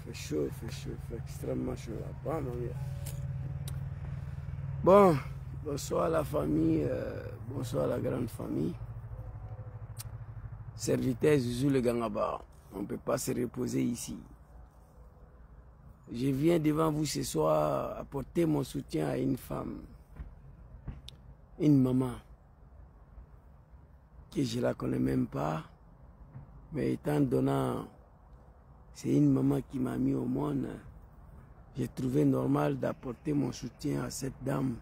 il fait extrêmement chaud là-bas. Bon, bonsoir la famille, bonsoir la grande famille. Serviteur Zouzou le Gangaba, on ne peut pas se reposer ici. Je viens devant vous ce soir apporter mon soutien à une femme, une maman, que je ne la connais même pas, mais étant donnant, c'est une maman qui m'a mis au monde, j'ai trouvé normal d'apporter mon soutien à cette dame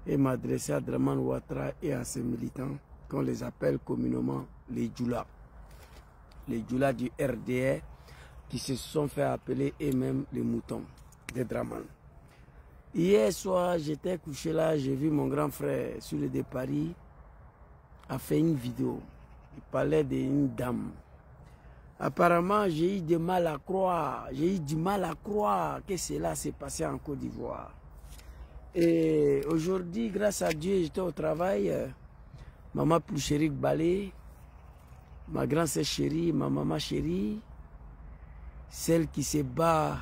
et m'adresser à Dramane Ouattara et à ses militants, qu'on les appelle communément les Djoula. Les Djoula du RDR, qui se sont fait appeler eux-mêmes les moutons de Dramane. Hier soir, j'étais couché là, j'ai vu mon grand frère sur le de Paris a fait une vidéo. Il parlait d'une dame. Apparemment, j'ai eu du mal à croire. J'ai eu du mal à croire que cela s'est passé en Côte d'Ivoire. Et aujourd'hui, grâce à Dieu, j'étais au travail. Maman plus chérie Balé, ma grande sœur chérie, ma maman chérie, celle qui se bat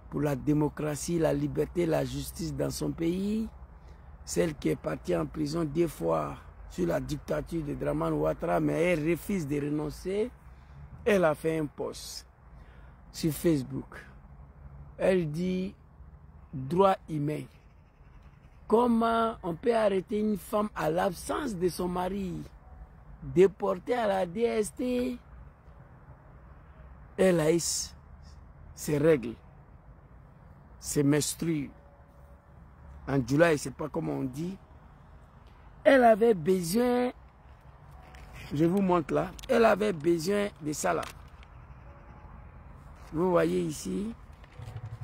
pour la démocratie, la liberté, la justice dans son pays, celle qui est partie en prison 2 fois sur la dictature de Dramane Ouattara, mais elle refuse de renoncer. Elle a fait un post sur Facebook. Elle dit droit humain. Comment on peut arrêter une femme à l'absence de son mari, déportée à la DST? Elle a ses règles, ses menstrues. En Djoula, je ne sais pas comment on dit. Elle avait besoin, je vous montre là, elle avait besoin de ça là. Vous voyez ici,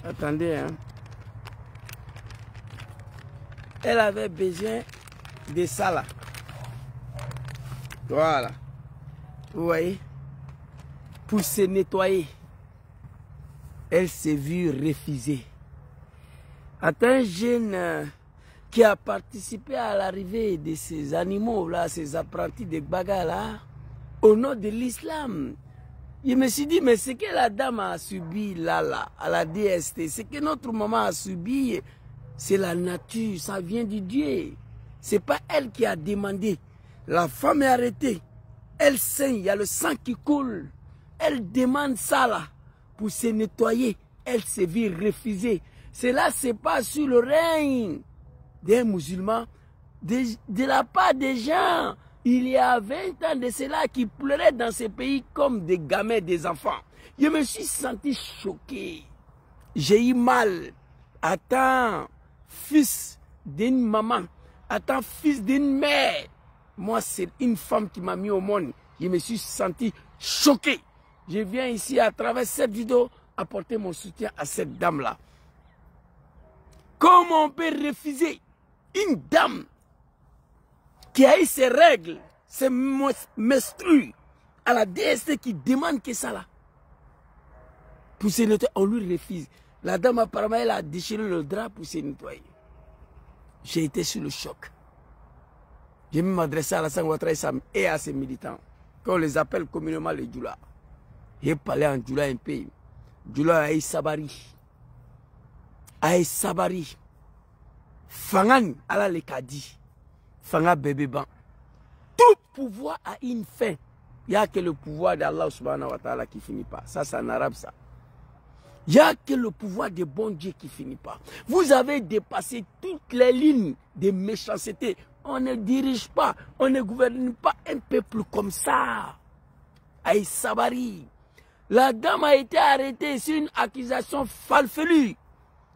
attendez, hein. Elle avait besoin de ça là. Voilà. Vous voyez? Pour se nettoyer. Elle s'est vue refuser. Un jeune qui a participé à l'arrivée de ces animaux là, ces apprentis de Baga là, au nom de l'islam. Je me suis dit, mais ce que la dame a subi là, à la DST, ce que notre maman a subi, c'est la nature, ça vient du Dieu. Ce n'est pas elle qui a demandé. La femme est arrêtée. Elle saigne, il y a le sang qui coule. Elle demande ça là, pour se nettoyer. Elle s'est vue refuser. Cela se passe sur le règne des musulmans, de la part des gens. Il y a 20 ans de cela qui pleuraient dans ces pays comme des gamins, des enfants. Je me suis senti choqué. J'ai eu mal. Attends, fils d'une maman, attends, fils d'une mère. Moi, c'est une femme qui m'a mis au monde. Je me suis senti choqué. Je viens ici à travers cette vidéo apporter mon soutien à cette dame-là. Comment on peut refuser une dame qui a eu ses règles, ses menstrues, à la DST qui demande que ça là? Pour se nettoyer, on lui refuse. La dame apparemment, elle a déchiré le drap pour se nettoyer. J'ai été sur le choc. J'ai même m'adressé à Alassane Ouattara et à ses militants, qu'on les appelle communément les Djoula. J'ai parlé en Djoula un peu. Djoula Aïe Sabari. Aïe Sabari. Fangan ala le Kadi. Fanga bébé ban. Tout pouvoir a une fin. Il n'y a que le pouvoir d'Allah subhanahu wa ta'ala qui finit pas. Ça, c'est en arabe ça. Il n'y a que le pouvoir de bon Dieu qui finit pas. Vous avez dépassé toutes les lignes de méchanceté. On ne dirige pas, on ne gouverne pas un peuple comme ça. Aïe Sabari. La dame a été arrêtée sur une accusation farfelue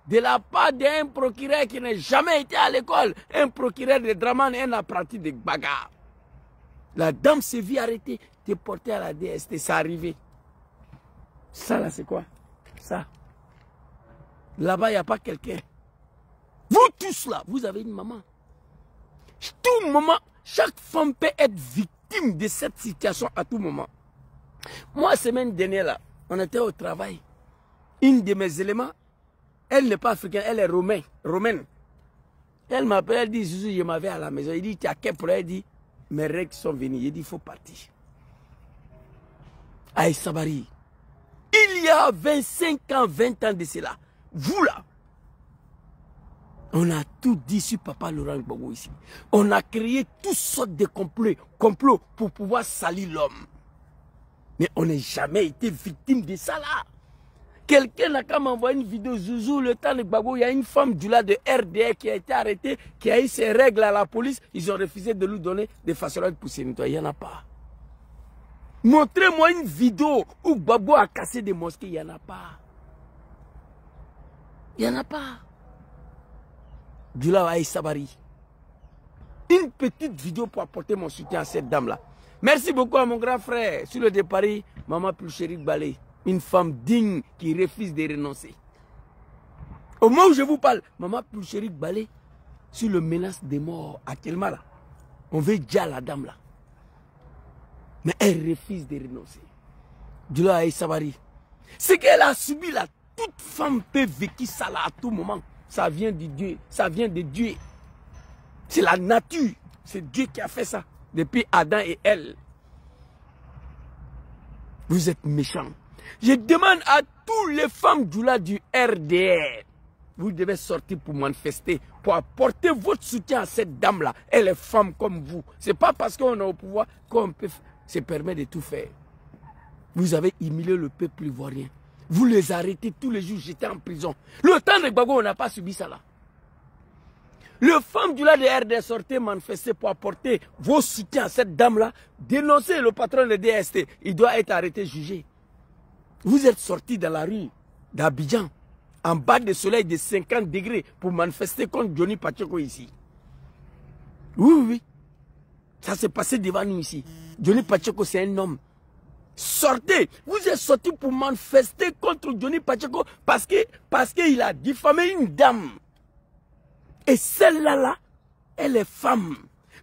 de la part d'un procureur qui n'a jamais été à l'école. Un procureur de Dramane, un apprenti de Baga. La dame s'est vue arrêtée, déportée à la DST. C'est arrivé. Ça là, c'est quoi? Ça. Là-bas, il n'y a pas quelqu'un. Vous tous là, vous avez une maman. Tout moment, chaque femme peut être victime de cette situation à tout moment. Moi, semaine dernière, là, on était au travail. Une de mes éléments, elle n'est pas africaine, elle est romaine. Elle m'appelle, elle dit, Zouzou, je m'avais à la maison. Il dit, tu as quel problème? Elle dit, mes règles sont venues. Il dit, il faut partir. Aïe Sabari. Il y a 25 ans, 20 ans de cela. Vous là, on a tout dit sur Papa Laurent Gbagbo ici. On a créé toutes sortes de complots pour pouvoir salir l'homme. Mais on n'a jamais été victime de ça là. Quelqu'un a quand même envoyé une vidéo, Zouzou, le temps de Gbagbo, il y a une femme du là de RDR qui a été arrêtée, qui a eu ses règles à la police. Ils ont refusé de lui donner des façonnages pour se nettoyer. Il n'y en a pas. Montrez-moi une vidéo où Gbagbo a cassé des mosquées. Il n'y en a pas. Il n'y en a pas. Djoula Aïe Sabari. Une petite vidéo pour apporter mon soutien à cette dame-là. Merci beaucoup à mon grand frère. Sur le départ, Maman Pulchéri Balé. Une femme digne qui refuse de renoncer. Au moment où je vous parle, Maman Pulchéri Balé, sur le menace de mort actuellement là. On veut dire à la dame là. Mais elle refuse de renoncer. Djoula Aïe Sabari. Ce qu'elle a subi là, toute femme peut vivre ça là à tout moment. Ça vient de Dieu. Ça vient de Dieu. C'est la nature. C'est Dieu qui a fait ça. Depuis Adam et elle. Vous êtes méchants. Je demande à toutes les femmes du RDR. Vous devez sortir pour manifester. Pour apporter votre soutien à cette dame-là. Elle est femme comme vous. Ce n'est pas parce qu'on est au pouvoir qu'on peut se permettre de tout faire. Vous avez humilié le peuple ivoirien. Vous les arrêtez tous les jours, j'étais en prison. Le temps de Gbagbo, on n'a pas subi ça là. Le femme du RDR sortait manifester pour apporter vos soutiens à cette dame-là. Dénoncer le patron de DST. Il doit être arrêté, jugé. Vous êtes sortis dans la rue d'Abidjan, en bas de soleil de 50 degrés, pour manifester contre Johnny Pacheco ici. Oui, oui. Ça s'est passé devant nous ici. Johnny Pacheco, c'est un homme. Sortez, vous êtes sortis pour manifester contre Johnny Pacheco parce qu'il a diffamé une dame. Et celle-là, elle est femme.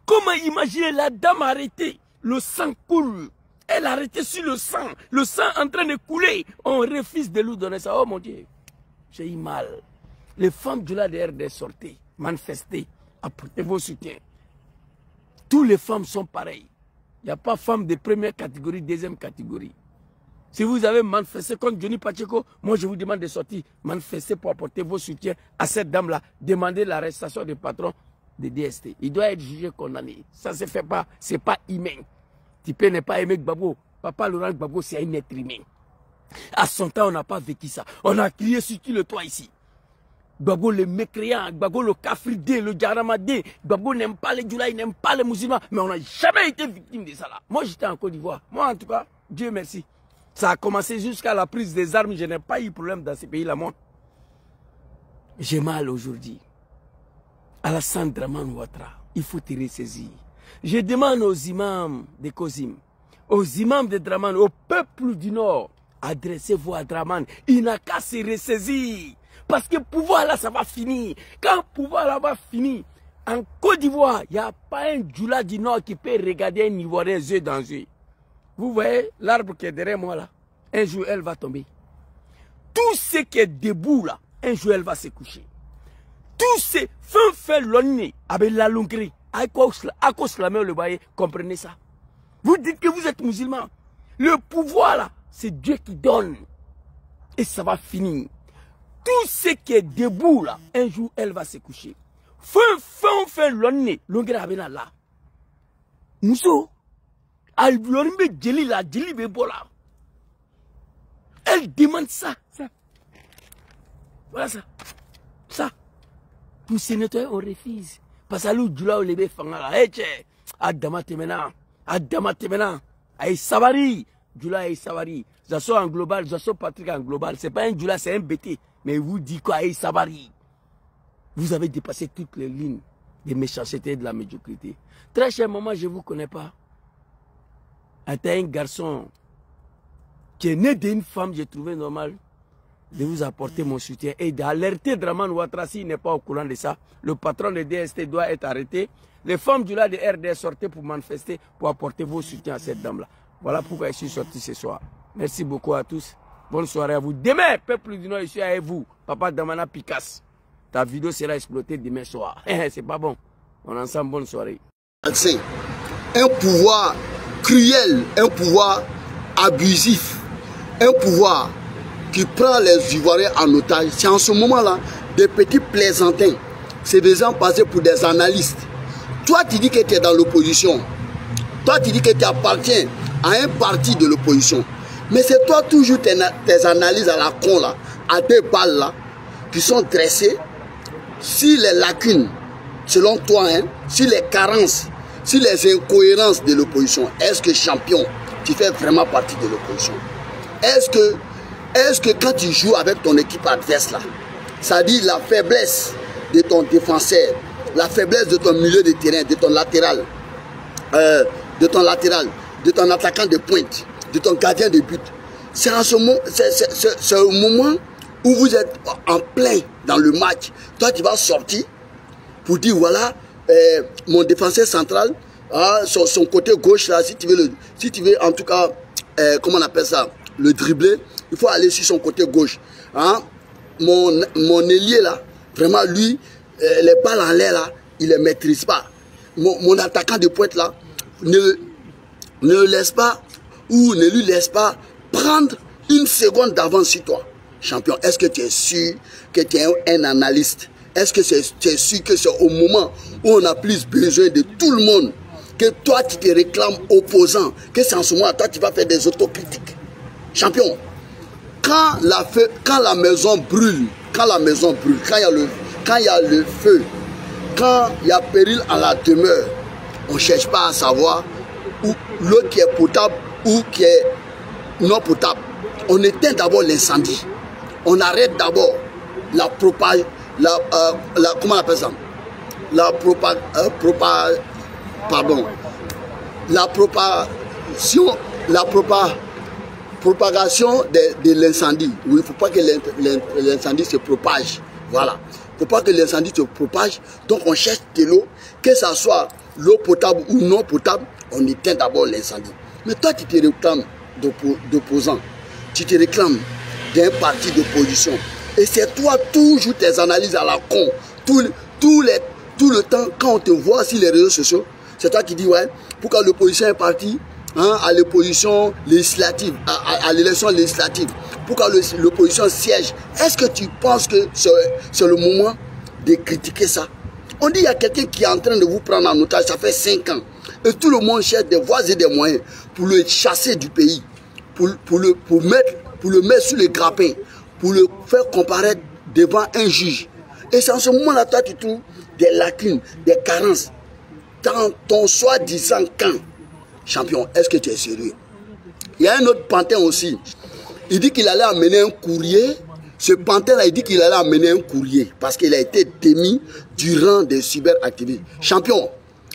Comment imaginer la dame arrêtée? Le sang coule. Elle a arrêté sur le sang en train de couler. On refuse de lui donner ça. Oh mon Dieu, j'ai eu mal. Les femmes du RDR sortez, manifestez, apportez vos soutiens. Toutes les femmes sont pareilles. Il n'y a pas femme de première catégorie, deuxième catégorie. Si vous avez manifesté contre Johnny Pacheco, moi je vous demande de sortir, manifester pour apporter vos soutiens à cette dame-là. Demandez l'arrestation du patron de DST. Il doit être jugé, condamné. Ça ne se fait pas, ce n'est pas humain. Tu peux ne pas aimer Gbagbo. Papa Laurent Gbagbo, c'est un être humain. À son temps, on n'a pas vécu ça. On a crié sur tout le toit ici. Gbagbo le mécréant, Gbagbo le kafridé, le djaramadé. Gbagbo n'aime pas les djoula, il n'aime pas les musulmans. Mais on n'a jamais été victime de ça là. Moi j'étais en Côte d'Ivoire. Moi en tout cas, Dieu merci. Ça a commencé jusqu'à la prise des armes. Je n'ai pas eu de problème dans ces pays-là. Moi, j'ai mal aujourd'hui. Alassane Dramane Ouattara, il faut te ressaisir. Je demande aux imams de Kozim, aux imams de Dramane, au peuple du Nord, adressez-vous à Dramane. Il n'a qu'à se ressaisir. Parce que pouvoir là, ça va finir. Quand pouvoir là va finir, en Côte d'Ivoire, il n'y a pas un djoula du Nord qui peut regarder un Ivoirien yeux dans yeux. Vous voyez l'arbre qui est derrière moi là, un jour elle va tomber. Tout ce qui est debout là, un jour elle va se coucher. Tout ce fait l'onné avec la longuerie, à cause le voyez, comprenez ça. Vous dites que vous êtes musulman. Le pouvoir là, c'est Dieu qui donne. Et ça va finir. Tout ce qui est debout là, un jour elle va se coucher. Fait l'onné, longuerie avec là. Mousso. Elle demande ça. Voilà ça. Ça. Pour se nettoyer, on refuse. Parce que l'autre jour, on est fangala. Adama temena. Adama temena. Aïe Sabari. Djoula Aïe Sabari. Zasso en global, Zasso Patrick en global. C'est pas un Djoula, c'est un BT. Mais vous dites quoi Aïe Sabari? Vous avez dépassé toutes les lignes de méchanceté et de la médiocrité. Très cher maman, je ne vous connais pas. Un garçon qui est né d'une femme, j'ai trouvé normal de vous apporter mon soutien et d'alerter Dramane Ouattara s'il n'est pas au courant de ça. Le patron de DST doit être arrêté. Les femmes du de RDR sortaient pour manifester, pour apporter vos soutiens à cette dame-là. Voilà pourquoi je suis sorti ce soir. Merci beaucoup à tous. Bonne soirée à vous. Demain, peuple du Nord, je suis avec vous. Papa Damana Picasse. Ta vidéo sera exploitée demain soir. C'est pas bon. On est ensemble, bonne soirée. Un pouvoir cruel, un pouvoir abusif, un pouvoir qui prend les Ivoiriens en otage, c'est en ce moment-là des petits plaisantins. C'est des gens passés pour des analystes. Toi, tu dis que tu es dans l'opposition. Toi, tu dis que tu appartiens à un parti de l'opposition. Mais c'est toi toujours tes analyses à la con, là, à 2 balles, là, qui sont dressées. Si les lacunes, selon toi, hein, si les carences, si les incohérences de l'opposition, est-ce que champion, tu fais vraiment partie de l'opposition? Est-ce que quand tu joues avec ton équipe adverse, là, ça dit la faiblesse de ton défenseur, la faiblesse de ton milieu de terrain, de ton latéral, de ton attaquant de pointe, de ton gardien de but, c'est au moment où vous êtes en plein dans le match. Toi, tu vas sortir pour dire, voilà, mon défenseur central, son côté gauche, là, si tu veux en tout cas, comment on appelle ça, le dribbler, il faut aller sur son côté gauche. Hein? Mon ailier, là, vraiment, lui, les balles en l'air, là, il ne les maîtrise pas. Mon attaquant de pointe, là, ne laisse pas, ou ne lui laisse pas prendre une seconde d'avance sur toi. Champion, est-ce que tu es sûr que tu es un analyste? Est-ce que tu es sûr que c'est au moment où on a plus besoin de tout le monde que toi tu te réclames opposant, que c'est en ce moment toi tu vas faire des autocritiques? Champion, quand la maison brûle, quand il y a le feu, quand il y a péril en la demeure, on ne cherche pas à savoir où l'eau qui est potable ou qui est non potable. On éteint d'abord l'incendie. On arrête d'abord la propagation, comment on appelle ça? La propagation de l'incendie. Oui, il ne faut pas que l'incendie se propage. Voilà. Il ne faut pas que l'incendie se propage. Donc on cherche de l'eau, que ce soit l'eau potable ou non potable, on éteint d'abord l'incendie. Mais toi, tu te réclames d'opposant. Tu te réclames d'un parti d'opposition. Et c'est toi toujours tes analyses à la con. Tout le temps, quand on te voit sur les réseaux sociaux, c'est toi qui dis, ouais, pourquoi l'opposition est partie à l'opposition législative, à l'élection législative? Pourquoi l'opposition siège? Est-ce que tu penses que c'est le moment de critiquer ça? On dit qu'il y a quelqu'un qui est en train de vous prendre en otage, ça fait 5 ans. Et tout le monde cherche des voies et des moyens pour le chasser du pays, pour le mettre sur le grappin, pour le faire comparaître devant un juge. Et c'est en ce moment-là, toi, tu trouves des lacunes, des carences dans ton soi-disant camp. Champion, est-ce que tu es sérieux? Il y a un autre pantin aussi. Il dit qu'il allait amener un courrier. Ce pantin-là, il dit qu'il allait amener un courrier parce qu'il a été démis du rang des cyberactivistes. Champion,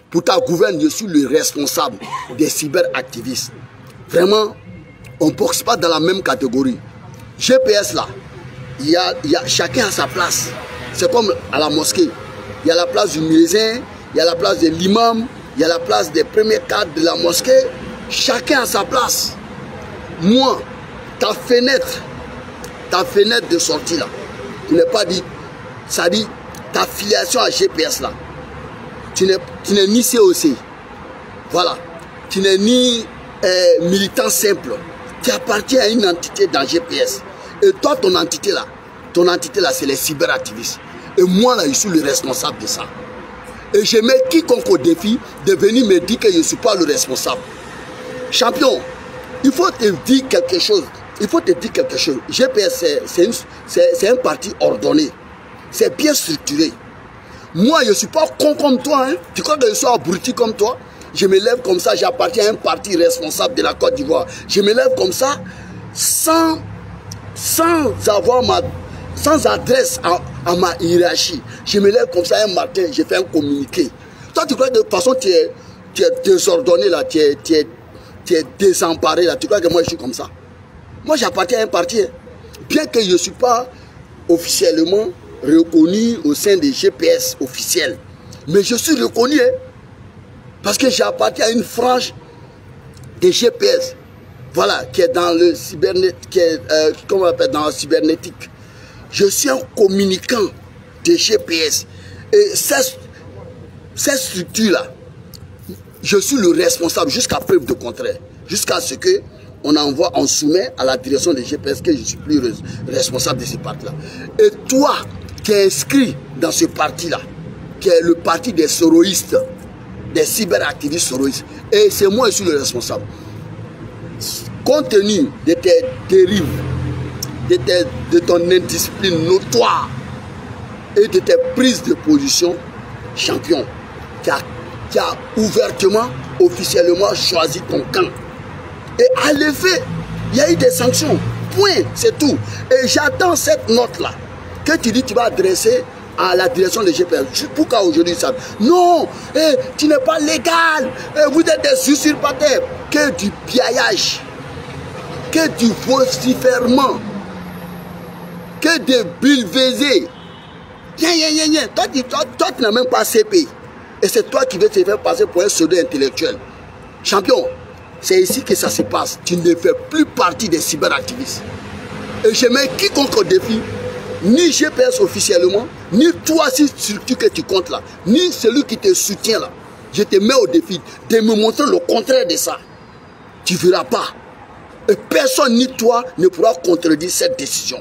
pour ta gouverne, je suis le responsable des cyberactivistes. Vraiment, on ne boxe pas dans la même catégorie. GPS là, chacun a sa place. C'est comme à la mosquée. Il y a la place du muezzin, il y a la place de l'imam, il y a la place des premiers cadres de la mosquée. Chacun a sa place. Moi, ta fenêtre de sortie là, tu n'es pas dit, ça dit ta filiation à GPS là. Tu n'es ni COC. Voilà. Tu n'es ni militant simple. Tu appartiens à une entité dans GPS. Et toi, ton entité là, c'est les cyberactivistes. Et moi là, je suis le responsable de ça. Et je mets quiconque au défi de venir me dire que je ne suis pas le responsable. Champion, il faut te dire quelque chose. GPS, c'est un parti ordonné. C'est bien structuré. Moi, je ne suis pas con comme toi. Hein. Tu crois que je suis abruti comme toi? Je me lève comme ça, j'appartiens à un parti responsable de la Côte d'Ivoire. Je me lève comme ça, sans adresse à ma hiérarchie. Je me lève comme ça un matin, je fais un communiqué. Toi, tu crois que de toute façon, tu es désordonné là, tu es désemparé là. Tu crois que moi, je suis comme ça? Moi, j'appartiens à un parti. Hein. Bien que je ne suis pas officiellement reconnu au sein des GPS officiels. Mais je suis reconnu. Hein. Parce que j'appartiens à une frange des GPS, voilà, qui est dans le cybernétique, comment on appelle, dans la cybernétique. Je suis un communicant des GPS. Et cette structure-là, je suis le responsable jusqu'à preuve de contraire. Jusqu'à ce que on envoie, on soumet à la direction des GPS que je ne suis plus responsable de ce parti-là. Et toi, qui es inscrit dans ce parti-là, qui est le parti des soroïstes, des cyberactivistes soroïstes, et c'est moi qui suis le responsable. Compte tenu de tes dérives, de ton indiscipline notoire et de tes prises de position, champion, qui a ouvertement, officiellement choisi ton camp. Et à l'effet, il y a eu des sanctions. Point, c'est tout. Et j'attends cette note-là que tu dis que tu vas adresser à la direction des GPS. Pourquoi aujourd'hui ça? Non, tu n'es pas légal. Vous êtes des usurpateurs. Que du piaillage, que du vocifèrement, que des bulvézés. Toi, tu n'as même pas CP. Et c'est toi qui veux te faire passer pour un pseudo intellectuel. Champion, c'est ici que ça se passe. Tu ne fais plus partie des cyberactivistes. Et je mets quiconque au défi, ni GPS officiellement, ni toi, si structure que tu comptes là, ni celui qui te soutient là. Je te mets au défi de me montrer le contraire de ça. Tu ne verras pas. Et personne, ni toi, ne pourra contredire cette décision.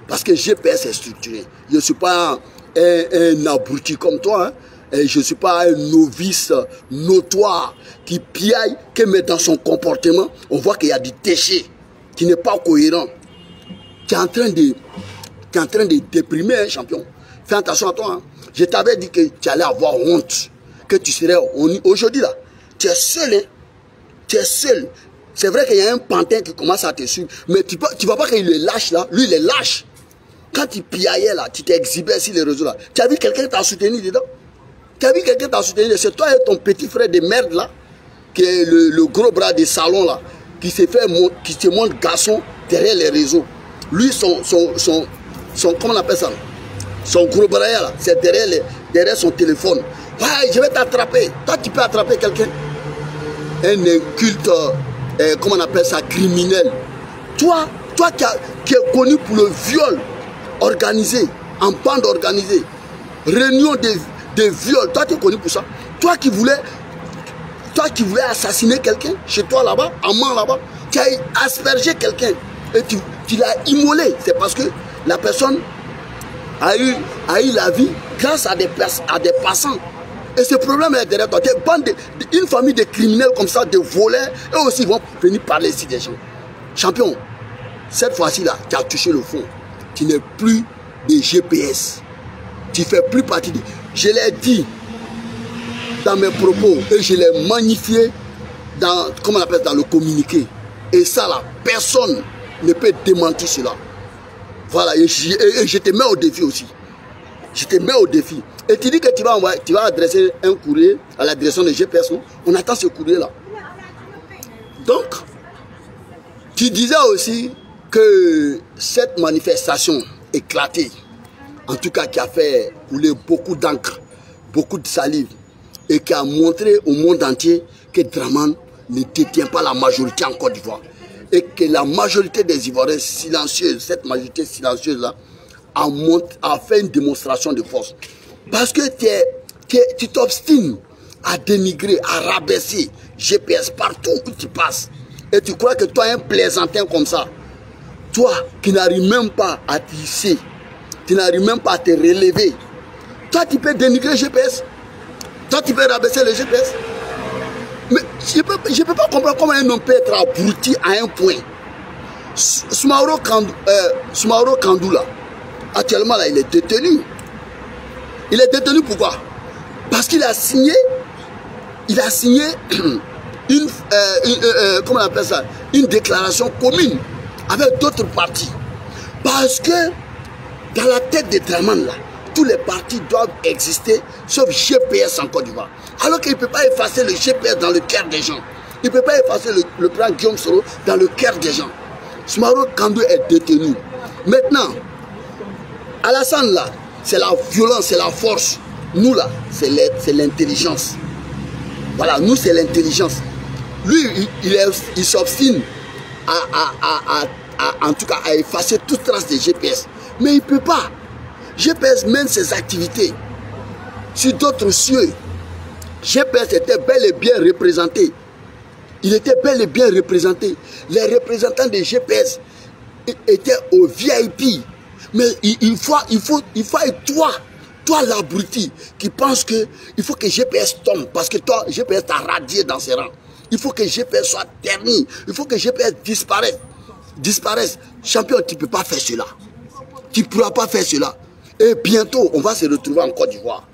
Parce que GPS est structuré. Je ne suis pas un abruti comme toi. Hein. Et je ne suis pas un novice notoire qui piaille, mais dans son comportement, on voit qu'il y a du déchet qui n'est pas cohérent. Tu es en train de déprimer un champion. Fais attention à toi. Hein. Je t'avais dit que tu allais avoir honte. Que tu serais... Aujourd'hui, là, tu es seul. Hein. Tu es seul. C'est vrai qu'il y a un pantin qui commence à te suivre. Mais tu ne vois pas qu'il est lâche là. Lui, il est lâche. Quand tu piaillais là, tu t'exhibais sur les réseaux là. Tu as vu quelqu'un qui t'a soutenu dedans? Tu as vu quelqu'un qui t'a soutenu? C'est toi et ton petit frère de merde là, qui est le gros bras des salons là, qui se montre garçon derrière les réseaux. Lui, comment on appelle ça? Son gros bras là, c'est derrière son téléphone. Ouais, je vais t'attraper. Toi, tu peux attraper quelqu'un? Un inculte, comment on appelle ça, criminel. Toi qui es connu pour le viol organisé, en bande organisée, réunion de viol, toi tu es connu pour ça. Toi qui voulais assassiner quelqu'un chez toi là-bas, en main là-bas, tu as aspergé quelqu'un et tu l'as immolé. C'est parce que la personne a eu la vie grâce à des passants. Et ce problème est derrière toi. Une famille de criminels comme ça, de voleurs, eux aussi vont venir parler ici des gens. Champion, cette fois-ci là, tu as touché le fond. Tu n'es plus des GPS. Tu ne fais plus partie de... Je l'ai dit dans mes propos et je l'ai magnifié dans, comment on appelle, dans le communiqué. Et ça là, personne ne peut démentir cela. Voilà, et je te mets au défi aussi. Je te mets au défi. Et tu dis que tu vas adresser un courrier à la direction des GPS. Non? On attend ce courrier-là. Donc, tu disais aussi que cette manifestation éclatée, en tout cas qui a fait couler beaucoup d'encre, beaucoup de salive, et qui a montré au monde entier que Dramane ne détient pas la majorité en Côte d'Ivoire. Et que la majorité des Ivoiriens silencieuses, cette majorité silencieuse-là, a fait une démonstration de force. Parce que tu t'obstines à dénigrer, à rabaisser GPS partout où tu passes. Et tu crois que toi, un plaisantin comme ça, toi qui n'arrives même pas à tisser, tu n'arrives même pas à te relever, toi tu peux dénigrer GPS, toi tu peux rabaisser le GPS. Mais je ne peux pas comprendre comment un homme peut être abruti à un point. Soumaoro Kandou là, actuellement là, il est détenu. Il est détenu pourquoi? Parce qu'il a signé comment on appelle ça, une déclaration commune avec d'autres partis. Parce que dans la tête de Dramane là, tous les partis doivent exister sauf GPS en Côte d'Ivoire. Alors qu'il ne peut pas effacer le GPS dans le cœur des gens. Il ne peut pas effacer le plan Guillaume Soro dans le cœur des gens. Soumaoro Kandou est détenu. Maintenant, Alassane là, c'est la violence, c'est la force. Nous là, c'est l'intelligence. Voilà, nous c'est l'intelligence. Lui, il s'obstine en tout cas à effacer toute trace de GPS. Mais il ne peut pas. GPS mène ses activités sur d'autres cieux. GPS était bel et bien représenté Il était bel et bien représenté. Les représentants des GPS étaient au VIP. Mais il faut toi l'abruti, qui pense que il faut que GPS tombe, parce que toi, GPS t'a radié dans ses rangs. Il faut que GPS soit terni. Il faut que GPS disparaisse. Champion, tu ne peux pas faire cela. Tu ne pourras pas faire cela. Et bientôt, on va se retrouver en Côte d'Ivoire.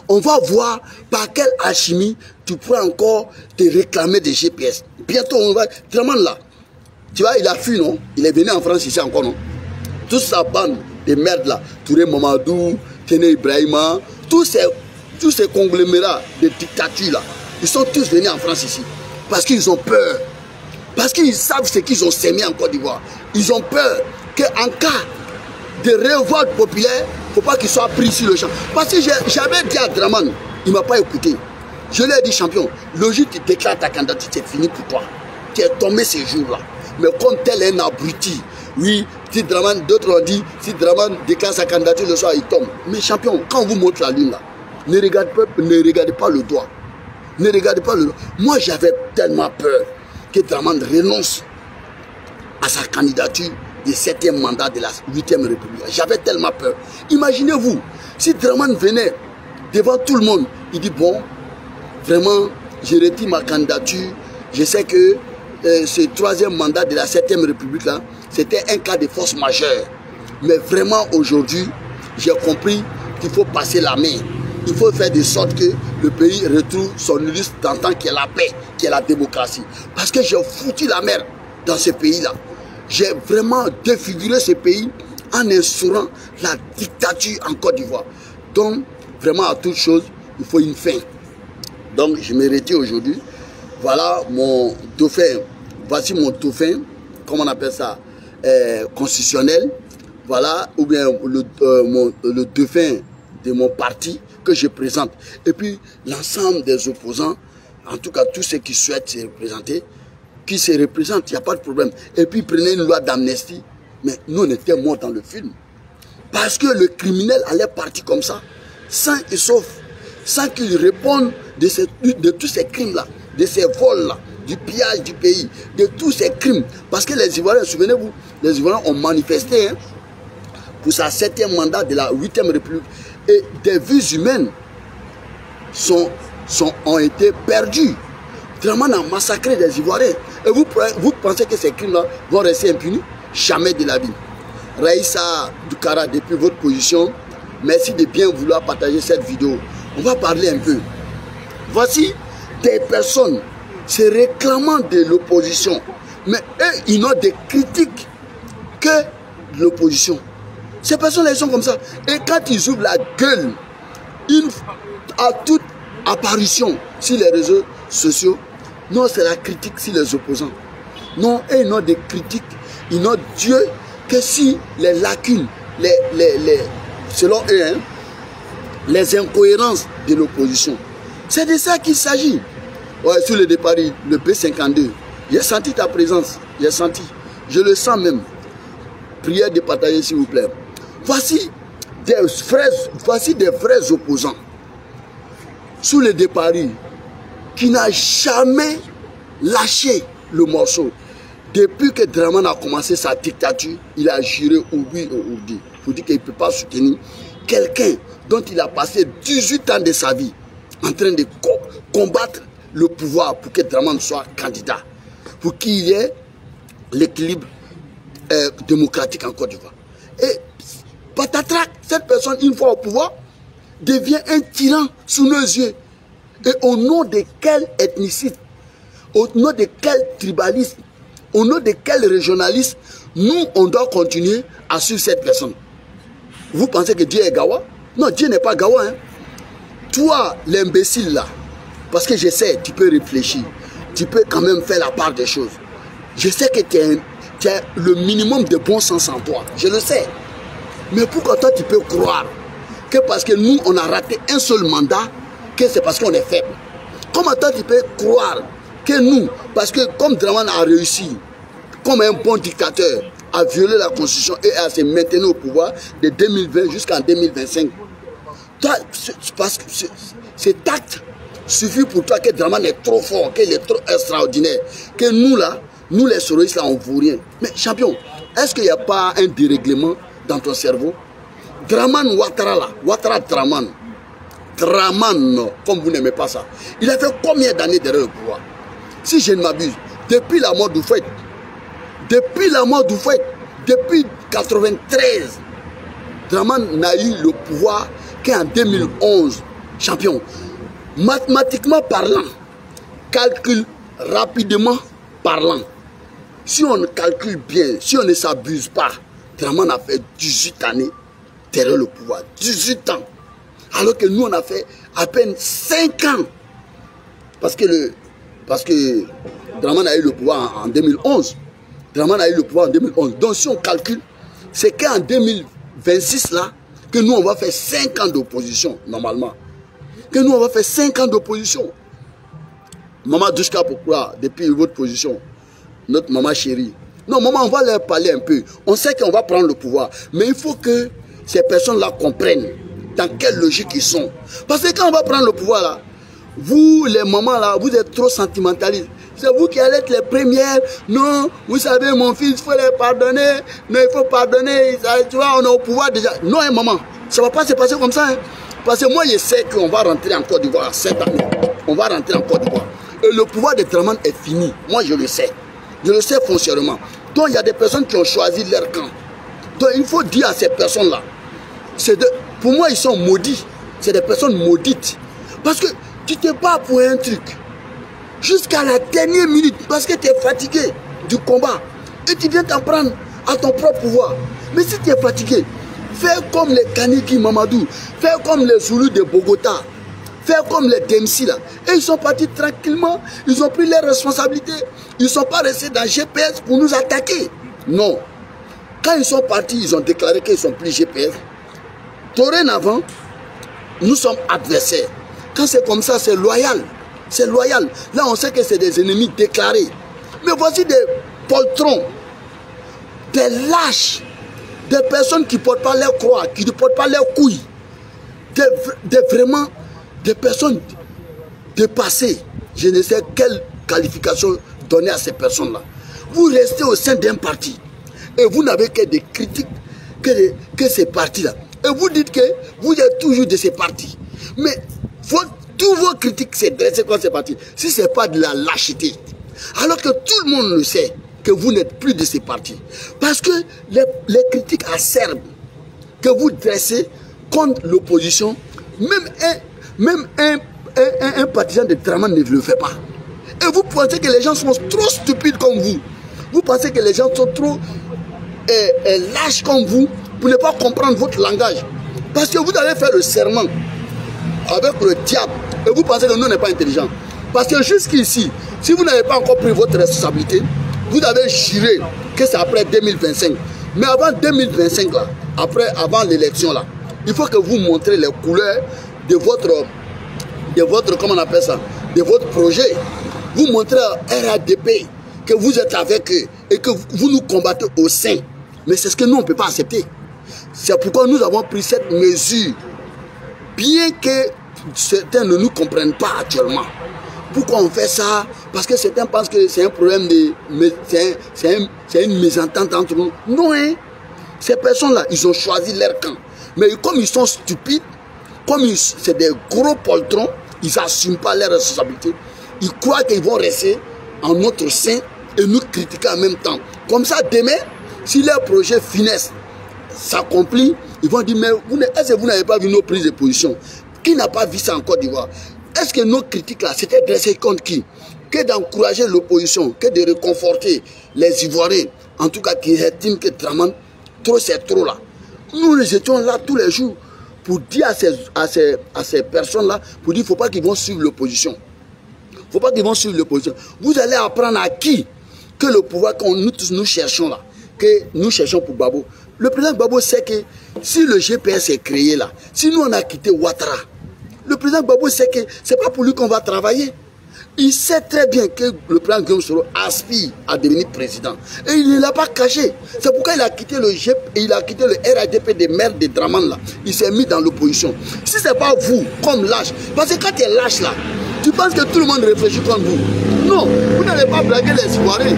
On va voir par quelle alchimie tu pourras encore te réclamer des GPS. Bientôt, on va... Draman là, tu vois, il a fui, non? Il est venu en France ici encore, non? Toute sa bande de merde là, Touré Mamadou, Téné Ibrahima, tous ces conglomérats de dictature là, ils sont tous venus en France ici. Parce qu'ils ont peur. Parce qu'ils savent ce qu'ils ont sémé en Côte d'Ivoire. Ils ont peur qu'en cas de révolte populaire, il ne faut pas qu'ils soient pris sur le champ. Parce que j'avais dit à Draman, il ne m'a pas écouté. Je lui ai dit, champion, logique, tu déclares ta candidature, c'est fini pour toi. Tu es tombé ces jours-là. Mais comme tel est un abruti, oui, si Draman, d'autres ont dit, si Draman déclare sa candidature le soir, il tombe. Mais champion, quand on vous montre la lune là, ne regardez pas le doigt. Ne regardez pas le doigt. Moi, j'avais tellement peur que Draman renonce à sa candidature du 7e mandat de la 8e République. J'avais tellement peur. Imaginez-vous, si Draman venait devant tout le monde, il dit, bon, vraiment, je retire ma candidature. Je sais que ce 3e mandat de la 7e République, là, c'était un cas de force majeure. Mais vraiment, aujourd'hui, j'ai compris qu'il faut passer la main. Il faut faire de sorte que le pays retrouve son illustre d'antan qui est la paix, qui est la démocratie. Parce que j'ai foutu la merde dans ce pays-là. J'ai vraiment défiguré ce pays en instaurant la dictature en Côte d'Ivoire. Donc, vraiment, à toute chose, il faut une fin. Donc, je me retire aujourd'hui. Voilà mon dauphin. Voici mon dauphin, comment on appelle ça, constitutionnel. Voilà, ou bien le dauphin de mon parti que je présente. Et puis, l'ensemble des opposants, en tout cas tous ceux qui souhaitent se représenter, qui se représentent, il n'y a pas de problème. Et puis, prenez une loi d'amnistie. Mais nous, on était morts dans le film. Parce que le criminel allait partir comme ça, sain et sauf, sans qu'il réponde de tous ces crimes-là, de ces vols-là, du pillage du pays, de tous ces crimes. Parce que les Ivoiriens, souvenez-vous, les Ivoiriens ont manifesté pour sa 7e mandat de la 8e République. Et des vies humaines ont été perdues. Vraiment, on a massacré des Ivoiriens. Et vous pensez que ces crimes-là vont rester impunis? Jamais de la vie. Raïssa Doukara, depuis votre position, merci de bien vouloir partager cette vidéo. On va parler un peu. Voici des personnes se réclamant de l'opposition. Mais eux, ils n'ont des critiques que de l'opposition. Ces personnes-là, ils sont comme ça. Et quand ils ouvrent la gueule à toute apparition sur les réseaux sociaux, non, c'est la critique sur les opposants. Non, eux, ils n'ont des critiques. Ils n'ont Dieu que si les lacunes, selon eux, hein, les incohérences de l'opposition. C'est de ça qu'il s'agit. Ouais, sur le départ, le B52, j'ai senti ta présence. J'ai senti. Je le sens même. Prière de partager, s'il vous plaît. Voici des vrais opposants sous le départ qui n'a jamais lâché le morceau. Depuis que Draman a commencé sa dictature, il a juré oubli et oubli. Il faut dire qu'il ne peut pas soutenir quelqu'un dont il a passé 18 ans de sa vie en train de combattre le pouvoir pour que Draman soit candidat, pour qu'il y ait l'équilibre démocratique en Côte d'Ivoire. Et patatrac, cette personne, une fois au pouvoir, devient un tyran sous nos yeux. Et au nom de quel ethniciste, au nom de quel tribalisme, au nom de quel régionalisme, nous, on doit continuer à suivre cette personne. Vous pensez que Dieu est Gawa? Non, Dieu n'est pas Gawa. Hein? Toi, l'imbécile là, parce que je sais, tu peux réfléchir, tu peux quand même faire la part des choses. Je sais que tu as le minimum de bon sens en toi, je le sais. Mais pourquoi toi tu peux croire que parce que nous on a raté un seul mandat, que c'est parce qu'on est faible? Comment toi tu peux croire que nous, parce que comme Draman a réussi, comme un bon dictateur, à violer la constitution et à se maintenir au pouvoir de 2020 jusqu'en 2025, toi, parce que cet acte suffit pour toi que Draman est trop fort, qu'il est trop extraordinaire, que nous là, nous les souristes là, on ne vaut rien. Mais champion, est-ce qu'il n'y a pas un dérèglement dans ton cerveau? Draman Ouattara là, Ouattara Draman, comme vous n'aimez pas ça, il a fait combien d'années derrière le pouvoir? Si je ne m'abuse, depuis la mort d'Houphouët, depuis 93, Draman n'a eu le pouvoir qu'en 2011, champion. Mathématiquement parlant, calcul rapidement parlant, si on calcule bien, si on ne s'abuse pas, Draman a fait 18 années derrière le pouvoir. 18 ans. Alors que nous, on a fait à peine 5 ans. Parce que Draman a eu le pouvoir en 2011. Draman a eu le pouvoir en 2011. Donc si on calcule, c'est qu'en 2026 là, que nous on va faire 5 ans d'opposition, normalement. Que nous on va faire 5 ans d'opposition. Maman Douchka, pourquoi? Depuis votre position, notre maman chérie. Non, maman, on va leur parler un peu. On sait qu'on va prendre le pouvoir. Mais il faut que ces personnes-là comprennent dans quelle logique ils sont. Parce que quand on va prendre le pouvoir là, vous les mamans là, vous êtes trop sentimentalistes. C'est vous qui allez être les premières. Non, vous savez, mon fils, il faut les pardonner. Non, il faut pardonner. Tu vois, on est au pouvoir déjà. Non, hein, maman, ça ne va pas se passer comme ça. Hein. Parce que moi, je sais qu'on va rentrer en Côte d'Ivoire cette année. On va rentrer en Côte d'Ivoire. Et le pouvoir de Draman est fini. Moi, je le sais. Je le sais foncièrement. Donc, il y a des personnes qui ont choisi leur camp. Donc, il faut dire à ces personnes-là, pour moi, ils sont maudits. C'est des personnes maudites. Parce que tu te bats pour un truc. Jusqu'à la dernière minute, parce que tu es fatigué du combat. Et tu viens t'en prendre à ton propre pouvoir. Mais si tu es fatigué, fais comme les Kaniki Mamadou, fais comme les Zoulous de Bogota, fais comme les Dempsey là. Et ils sont partis tranquillement, ils ont pris leurs responsabilités. Ils ne sont pas restés dans GPS pour nous attaquer. Non. Quand ils sont partis, ils ont déclaré qu'ils ne sont plus GPS. Dorénavant, nous sommes adversaires. Quand c'est comme ça, c'est loyal. C'est loyal. Là, on sait que c'est des ennemis déclarés. Mais voici des poltrons, des lâches, des personnes qui ne portent pas leurs croix, qui ne portent pas leurs couilles. Vraiment, des personnes dépassées. Je ne sais quelle qualification donner à ces personnes-là. Vous restez au sein d'un parti et vous n'avez que des critiques que ces partis-là. Et vous dites que vous êtes toujours de ces partis. Mais tous vos critiques s'est dressé contre ces partis. Si ce n'est pas de la lâcheté. Alors que tout le monde le sait que vous n'êtes plus de ces partis. Parce que les critiques acerbes que vous dressez contre l'opposition, même un partisan de Draman ne le fait pas. Et vous pensez que les gens sont trop stupides comme vous. Vous pensez que les gens sont trop lâches comme vous pour ne pas comprendre votre langage. Parce que vous allez faire le serment avec le diable et vous pensez que nous n'est pas intelligent. Parce que jusqu'ici, si vous n'avez pas encore pris votre responsabilité, vous avez juré que c'est après 2025. Mais avant 2025 là, avant l'élection là, il faut que vous montrez les couleurs de votre comment on appelle ça, de votre projet. Vous montrez à RADP que vous êtes avec eux et que vous nous combattez au sein. Mais c'est ce que nous on ne peut pas accepter. C'est pourquoi nous avons pris cette mesure. Bien que certains ne nous comprennent pas actuellement. Pourquoi on fait ça? Parce que certains pensent que c'est un problème de... C'est une mésentente entre nous. Non, hein? Ces personnes-là, ils ont choisi leur camp. Mais comme ils sont stupides, comme c'est des gros poltrons, ils n'assument pas leurs responsabilités. Ils croient qu'ils vont rester en notre sein et nous critiquer en même temps. Comme ça, demain, si leur projet finesse, s'accomplit, ils vont dire, mais est-ce que vous n'avez pas vu nos prises de position? Qui n'a pas vu ça en Côte d'Ivoire? Est-ce que nos critiques là, c'était dressé contre qui? Que d'encourager l'opposition, que de réconforter les Ivoiriens, en tout cas qui estiment que Draman, trop c'est trop là. Nous les étions là tous les jours pour dire à ces personnes-là, pour dire qu'il ne faut pas qu'ils vont suivre l'opposition. Il ne faut pas qu'ils vont suivre l'opposition. Vous allez apprendre à qui que le pouvoir que nous cherchons là, que nous cherchons pour Gbagbo. Le président Gbagbo sait que si le GPS est créé là, si nous on a quitté Ouattara, le président Gbagbo sait que ce n'est pas pour lui qu'on va travailler. Il sait très bien que le président Guillaume Soro aspire à devenir président. Et il ne l'a pas caché. C'est pourquoi il a quitté le GEP et il a quitté le RADP des maires de Draman là. Il s'est mis dans l'opposition. Si ce n'est pas vous, comme lâche, parce que quand tu es lâche là, Tu penses que tout le monde réfléchit comme vous? Non, vous n'allez pas blaguer les Ivoiriens.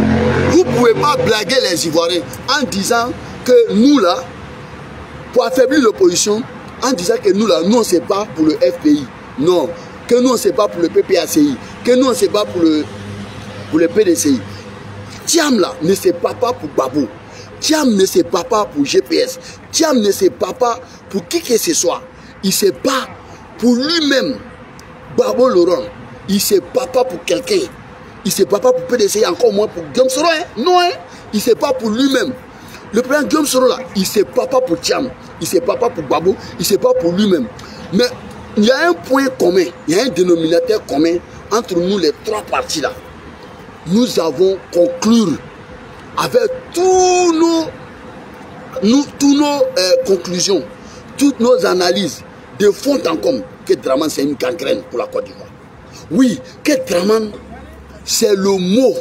Vous ne pouvez pas blaguer les Ivoiriens en disant que nous là, pour affaiblir l'opposition, en disant que nous là, nous on ne sait pas pour le FPI. Non, que nous on ne sait pas pour le PPACI, que nous on ne sait pas pour le PDCI. Thiam là ne sait pas pour Gbagbo. Thiam ne sait pas pour GPS. Thiam ne sait pas pour qui que ce soit. Il ne sait pas pour lui-même. Gbagbo Laurent, il ne sait pas pour quelqu'un. Il ne sait pas pour PDCI, encore moins pour Guillaume Soro. Hein? Non, hein? Il ne sait pas pour lui-même. Le président Guillaume Soro là, il ne sait pas pour Thiam. Il ne sait pas pour Gbagbo. Il ne sait pas pour lui-même. Mais il y a un point commun, il y a un dénominateur commun entre nous les trois partis là. Nous avons conclu avec tous nos conclusions, toutes nos analyses de fond en comble que Dramane c'est une gangrène pour la Côte d'Ivoire. Oui, que Dramane c'est le mot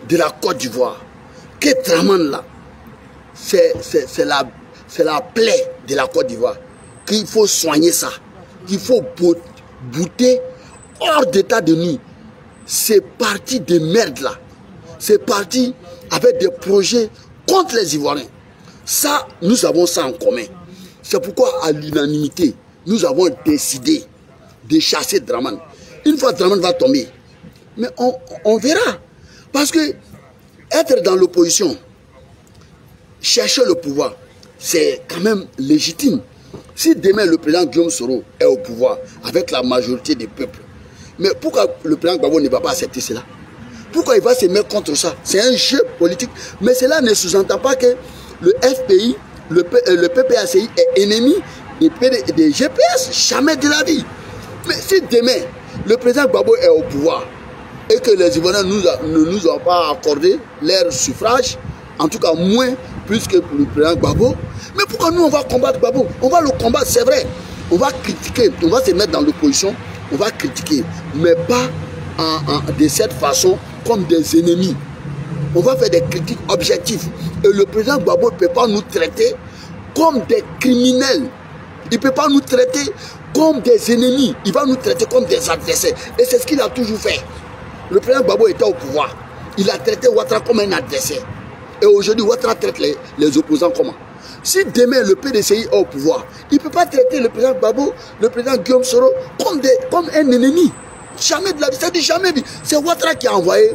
de la Côte d'Ivoire. Que Dramane là, c'est la plaie de la Côte d'Ivoire. Qu'il faut soigner ça. Qu'il faut bouter hors d'état de nuit. C'est parti de merde là. C'est parti avec des projets contre les Ivoiriens. Ça, nous avons ça en commun. C'est pourquoi, à l'unanimité, nous avons décidé de chasser Dramane. Une fois Dramane va tomber, mais on verra. Parce que être dans l'opposition, chercher le pouvoir, c'est quand même légitime. Si demain le président Guillaume Soro est au pouvoir avec la majorité des peuples, mais pourquoi le président Gbagbo ne va pas accepter cela? Pourquoi il va se mettre contre ça? C'est un jeu politique. Mais cela ne sous-entend pas que le FPI, le PPACI est ennemi des GPS. Jamais de la vie. Mais si demain, le président Gbagbo est au pouvoir et que les Ivoiriens ne nous ont pas accordé leur suffrage, en tout cas moins plus que pour le président Gbagbo, mais pourquoi nous on va combattre Gbagbo? On va le combattre, c'est vrai. On va critiquer, on va se mettre dans l'opposition, on va critiquer, mais pas de cette façon comme des ennemis. On va faire des critiques objectives. Et le président Gbagbo ne peut pas nous traiter comme des criminels. Il ne peut pas nous traiter comme des ennemis. Il va nous traiter comme des adversaires. Et c'est ce qu'il a toujours fait. Le président Gbagbo était au pouvoir. Il a traité Ouattara comme un adversaire. Et aujourd'hui, Ouattara traite les opposants comment? Si demain le PDCI est au pouvoir, il ne peut pas traiter le président Gbagbo, le président Guillaume Soro comme un ennemi. Jamais de la vie, ça dit jamais vu. C'est Ouattara qui a envoyé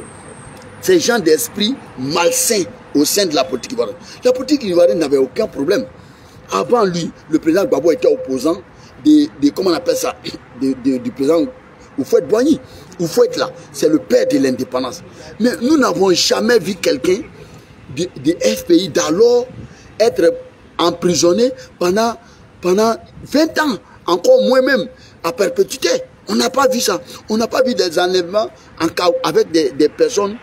ces gens d'esprit malsains au sein de la politique ivoirienne. La politique ivoirienne n'avait aucun problème. Avant lui, le président Gbagbo était opposant comment on appelle ça, du président Houphouët-Boigny. Houphouët là, c'est le père de l'indépendance. Mais nous n'avons jamais vu quelqu'un du FPI d'alors être emprisonné pendant 20 ans, encore moins même à perpétuité. On n'a pas vu ça. On n'a pas vu des enlèvements avec des personnes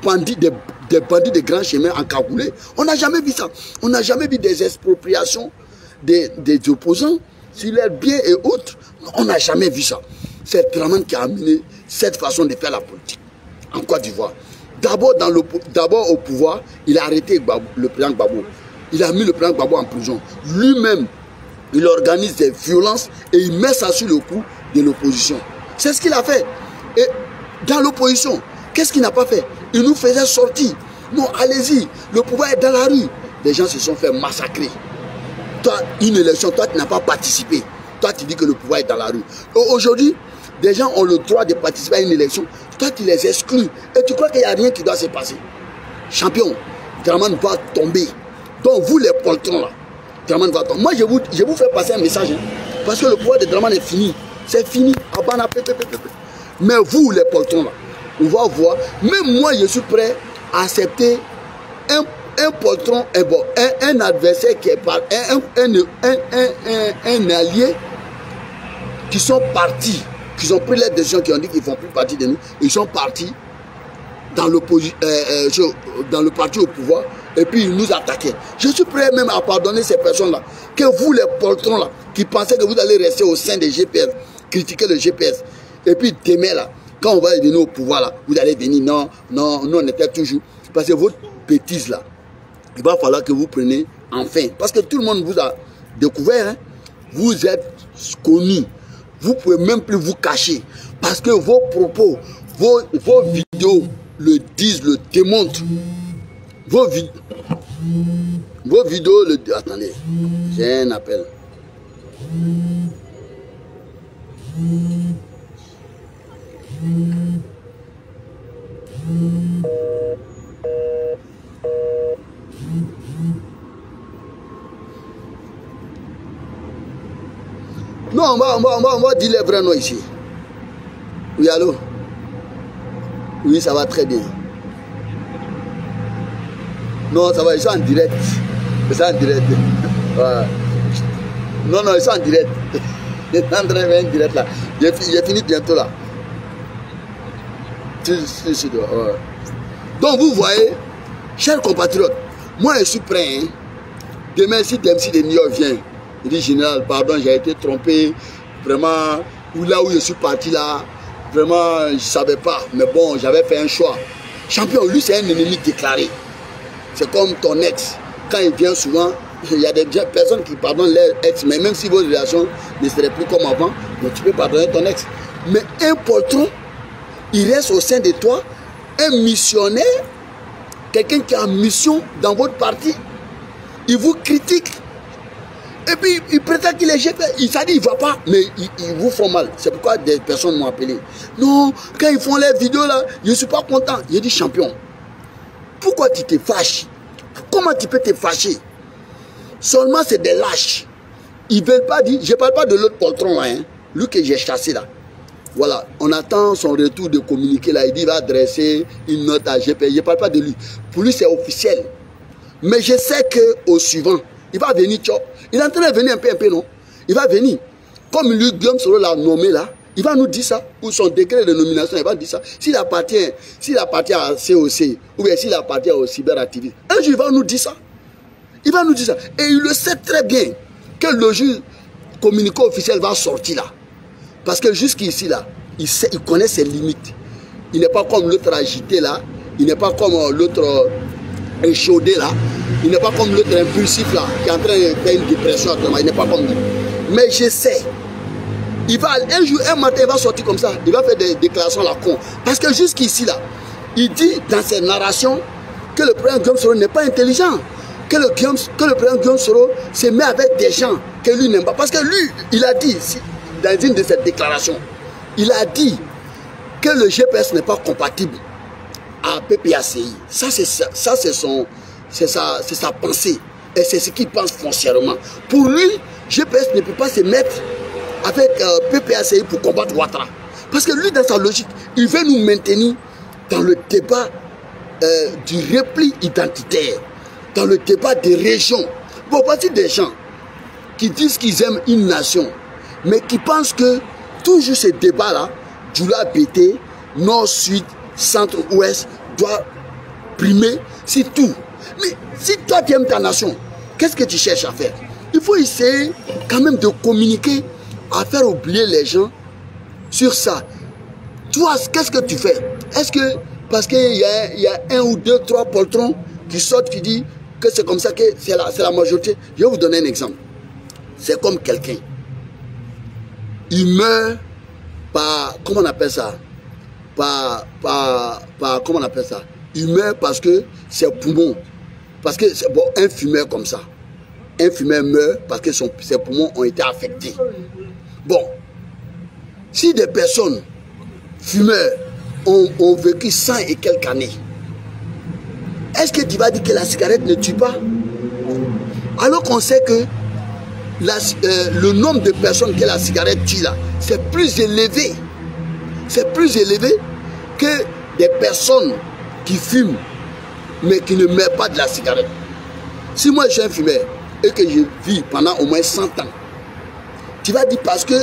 bandits, des bandits de grands chemins encagoulés. On n'a jamais vu ça. On n'a jamais vu des expropriations des opposants sur leurs biens et autres. On n'a jamais vu ça. C'est Dramane qui a amené cette façon de faire la politique en Côte d'Ivoire. D'abord au pouvoir, il a arrêté le président Gbagbo. Il a mis le président Gbagbo en prison. Lui-même, il organise des violences et il met ça sur le coup de l'opposition. C'est ce qu'il a fait. Et dans l'opposition, qu'est-ce qu'il n'a pas fait? Il nous faisait sortir. Non, allez-y, le pouvoir est dans la rue. Les gens se sont fait massacrer. Toi, une élection, toi, tu n'as pas participé. Toi, tu dis que le pouvoir est dans la rue. Aujourd'hui, des gens ont le droit de participer à une élection. Toi, tu les exclus. Et tu crois qu'il n'y a rien qui doit se passer. Champion, Dramane va tomber. Donc, vous les poltrons là, Dramane va tomber. Moi, je vous fais passer un message. Hein, parce que le pouvoir de Dramane est fini. C'est fini. Mais vous, les poltrons là, on va voir. Même moi, je suis prêt à accepter un poltron, un adversaire qui est un allié qui sont partis, qui ont pris les décisions, qui ont dit qu'ils ne font plus partie de nous. Ils sont partis dans le parti au pouvoir et puis ils nous attaquaient. Je suis prêt même à pardonner ces personnes-là. Que vous, les poltrons là, qui pensez que vous allez rester au sein des GPS, critiquer le GPS, et puis demain là, quand on va venir au pouvoir là, vous allez venir, non, on était toujours. Parce que votre bêtise là, il va falloir que vous preniez enfin. Parce que tout le monde vous a découvert, hein. Vous êtes connus. Vous ne pouvez même plus vous cacher. Parce que vos propos, vos vidéos le disent, le démontrent. Vos vidéos le... Attendez, j'ai un appel. Non, on va dire les vrais noms ici. Oui, allô? Oui, ça va très bien. Non, ça va, ils sont en direct. Ils sont en direct. Voilà. Non, ils sont en direct. Ils sont en train de faire en direct là. J'ai fini bientôt là. Donc vous voyez, chers compatriotes, moi je suis prêt. Hein. Demain, si DMC de New York vient, il dit général, pardon, j'ai été trompé. Vraiment, là où je suis parti là, vraiment, je ne savais pas. Mais bon, j'avais fait un choix. Champion, lui, c'est un ennemi déclaré. C'est comme ton ex. Quand il vient souvent, il y a des personnes qui pardonnent leur ex, mais même si vos relations ne seraient plus comme avant, donc tu peux pardonner ton ex. Mais un poltron, il reste au sein de toi, un missionnaire, quelqu'un qui a une mission dans votre parti, il vous critique. Et puis, il prétend qu'il est GP. Il s'est dit, il ne va pas, mais ils vous font mal. C'est pourquoi des personnes m'ont appelé. Non, quand ils font les vidéos là, je ne suis pas content. J'ai dit, champion, pourquoi tu te fâches? Comment tu peux te fâcher? Seulement, c'est des lâches. Ils ne veulent pas dire, je ne parle pas de l'autre poltron là, hein, lui que j'ai chassé là. Voilà, on attend son retour de communiqué là. Il dit, il va adresser une note à GP. Je ne parle pas de lui. Pour lui, c'est officiel. Mais je sais qu'au suivant, il va venir, il est en train de venir un peu, non? Il va venir. Comme lui, Guillaume Soro l'a nommé là, il va nous dire ça. Pour son décret de nomination, il va dire ça. S'il appartient à COC, ou bien s'il appartient au cyberactiviste, un jour, il va nous dire ça. Il va nous dire ça. Et il le sait très bien que le jour communiqué officiel va sortir là. Parce que jusqu'ici là, il connaît ses limites. Il n'est pas comme l'autre agité là. Il n'est pas comme l'autre échaudé là. Il n'est pas comme l'autre impulsif là, qui est en train de faire une dépression actuellement. Il n'est pas comme lui. Mais je sais. Il va, un jour, un matin, il va sortir comme ça. Il va faire des déclarations à la con. Parce que jusqu'ici là, il dit dans ses narrations que le président Guillaume Soro n'est pas intelligent. Que le président Guillaume Soro se met avec des gens que lui n'aime pas. Parce que lui, il a dit, dans une de ses déclarations, il a dit que le GPS n'est pas compatible à PPACI. Ça, c'est sa pensée. Et c'est ce qu'il pense foncièrement. Pour lui, GPS ne peut pas se mettre avec PPACI pour combattre Ouattara. Parce que lui, dans sa logique, il veut nous maintenir dans le débat du repli identitaire, dans le débat des régions. Bon, voici des gens qui disent qu'ils aiment une nation, mais qui pensent que toujours ce débat-là, Djoula BT, Nord, Sud, Centre, Ouest, doit primer sur tout. Mais si toi tu aimes ta nation, qu'est-ce que tu cherches à faire? Il faut essayer quand même de communiquer, à faire oublier les gens sur ça. Toi, qu'est-ce que tu fais? Est-ce que, parce qu'il y a un ou deux, trois poltrons qui sortent, qui disent que c'est comme ça que c'est la majorité? Je vais vous donner un exemple. C'est comme quelqu'un. Il meurt par, comment on appelle ça? Comment on appelle ça? Il meurt parce que ses poumons, parce que bon, un fumeur comme ça, un fumeur meurt parce que ses poumons ont été affectés. Bon, si des personnes fumeurs ont vécu 100 et quelques années, est-ce que tu vas dire que la cigarette ne tue pas? Alors qu'on sait que le nombre de personnes que la cigarette tue là, c'est plus élevé. C'est plus élevé que des personnes qui fument, mais qui ne meurent pas de la cigarette. Si moi je suis un fumeur et que je vis pendant au moins 100 ans, tu vas dire parce que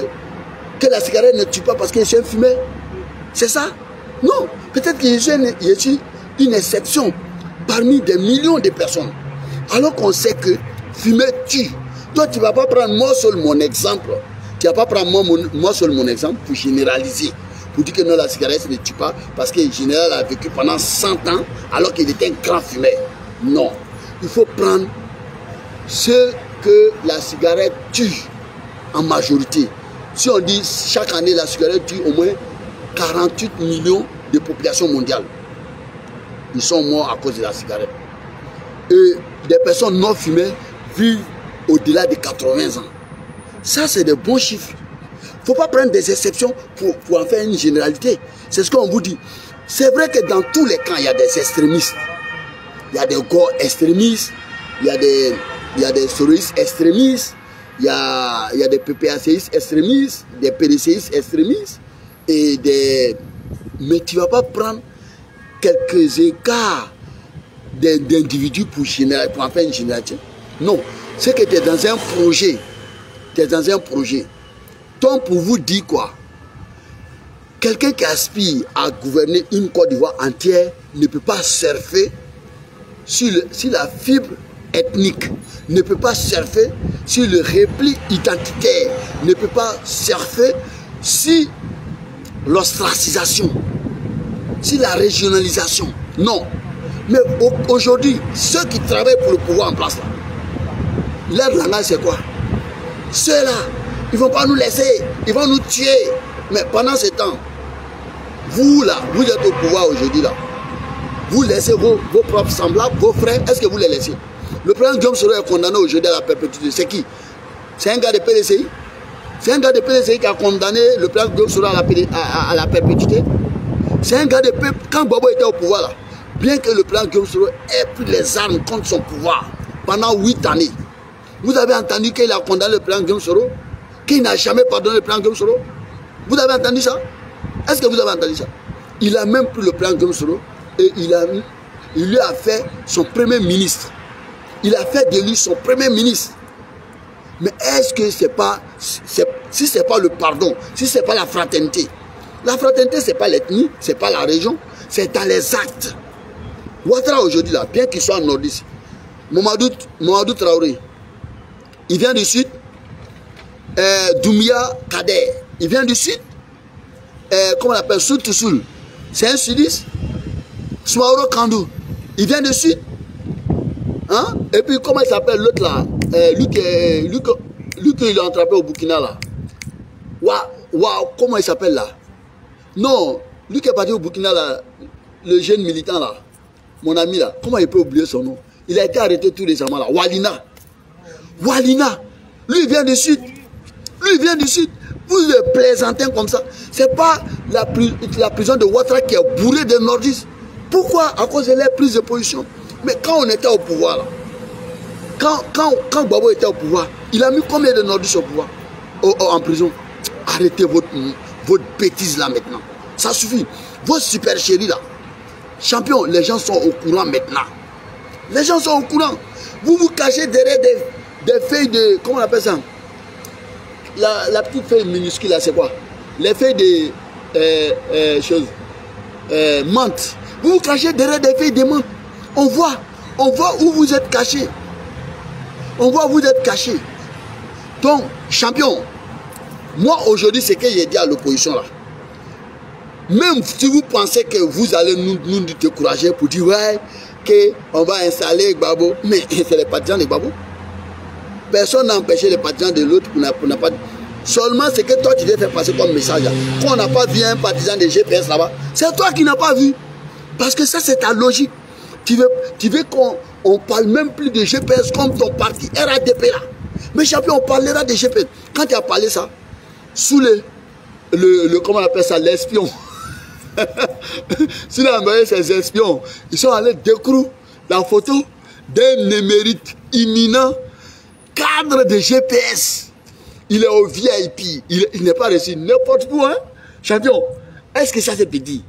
la cigarette ne tue pas parce que je suis un fumeur? C'est ça? Non, peut-être que je suis une exception parmi des millions de personnes. Alors qu'on sait que fumer tue. Toi, tu ne vas pas prendre moi seul mon exemple. Tu ne vas pas prendre moi seul mon exemple pour généraliser. Pour dire que non, la cigarette ne tue pas parce que le général a vécu pendant 100 ans alors qu'il était un grand fumeur. Non. Il faut prendre ce que la cigarette tue en majorité. Si on dit chaque année la cigarette tue au moins 48 millions de population mondiale. Ils sont morts à cause de la cigarette. Et des personnes non fumées vivent au-delà de 80 ans. Ça, c'est de bons chiffres. Il ne faut pas prendre des exceptions pour en faire une généralité. C'est ce qu'on vous dit. C'est vrai que dans tous les camps, il y a des extrémistes. Il y a des Go extrémistes, il y a des soroïstes extrémistes, il y a des PPACistes extrémistes, des PDCistes extrémistes, et des... Mais tu ne vas pas prendre quelques écarts d'individus pour en faire une généralité. Non, c'est que tu es dans un projet. Tu es dans un projet. Donc pour vous dire quoi? Quelqu'un qui aspire à gouverner une Côte d'Ivoire entière ne peut pas surfer sur la fibre ethnique, ne peut pas surfer sur le repli identitaire, ne peut pas surfer sur l'ostracisation, sur la régionalisation. Non. Mais aujourd'hui, ceux qui travaillent pour le pouvoir en place, là, leur langage c'est quoi? Ceux-là, ils ne vont pas nous laisser, ils vont nous tuer. Mais pendant ce temps, vous là, vous êtes au pouvoir aujourd'hui là. Vous laissez vos propres semblables, vos frères, est-ce que vous les laissez? Le président Guillaume Soro est condamné aujourd'hui à la perpétuité. C'est qui? C'est un gars de PDCI? C'est un gars de PDCI qui a condamné le président Guillaume Soro à la perpétuité? C'est un gars de PDCI. Quand Bobo était au pouvoir là, bien que le président Guillaume Soro ait pris les armes contre son pouvoir pendant 8 années, vous avez entendu qu'il a condamné le président Guillaume Soro? Qu'il n'a jamais pardonné le président Guillaume Soro? Vous avez entendu ça? Est-ce que vous avez entendu ça? Il a même pris le président Guillaume Soro et il lui a fait son premier ministre. Il a fait de lui son premier ministre. Mais est-ce que c'est pas, si c'est pas le pardon, si c'est pas la fraternité c'est pas l'ethnie, c'est pas la région, c'est dans les actes. Ouattara aujourd'hui là, bien qu'il soit nordiste, Mamadou Traoré, il vient du sud. Doumbia Kader, il vient du sud. Comment on appelle, Soul to Soul, c'est un sudiste. Soumaoro Kandou, il vient du sud. Hein? Et puis comment il s'appelle l'autre là, lui qui il a attrapé au Burkina là. Comment il s'appelle là? Non, lui qui est parti au Burkina là, le jeune militant là, mon ami là, comment il peut oublier son nom? Il a été arrêté tout récemment là, Walina, lui il vient du sud. Lui il vient du sud. Vous le plaisantez comme ça. C'est pas la prison de Ouattara qui est bourrée de nordistes. Pourquoi? À cause de leur prise de position. Mais quand on était au pouvoir, là, quand Gbagbo était au pouvoir, il a mis combien de nordistes au pouvoir, en prison? Arrêtez votre bêtise là maintenant. Ça suffit. Vos supercheries là. Champion, les gens sont au courant maintenant. Les gens sont au courant. Vous vous cachez derrière des feuilles de... Comment on appelle ça? La petite feuille minuscule là, c'est quoi? Les feuilles de... menthe. Vous vous cachez derrière des feuilles de menthe. On voit où vous êtes caché. On voit où vous êtes caché. Donc, champion, moi aujourd'hui, c'est que j'ai dit à l'opposition là. Même si vous pensez que vous allez nous décourager pour dire ouais, qu'on va installer Gbagbo, mais c'est les partisans de Gbagbo. Personne n'a empêché les partisans de l'autre pour n'a pas. Seulement c'est que toi tu devais faire passer comme message. Qu'on n'a pas vu un partisan de GPS là-bas. C'est toi qui n'as pas vu. Parce que ça c'est ta logique. Tu veux qu'on parle même plus de GPS comme ton parti RADP là. Mais champion, on parlera de GPS. Quand tu as parlé ça, sous comment on appelle ça, l'espion. S'il a envoyé ses espions, ils sont allés découvrir la photo d'un émérite imminent cadre de GPS. Il est au VIP. Il n'est pas reçu n'importe où, hein. Champion, est-ce que ça c'est petit?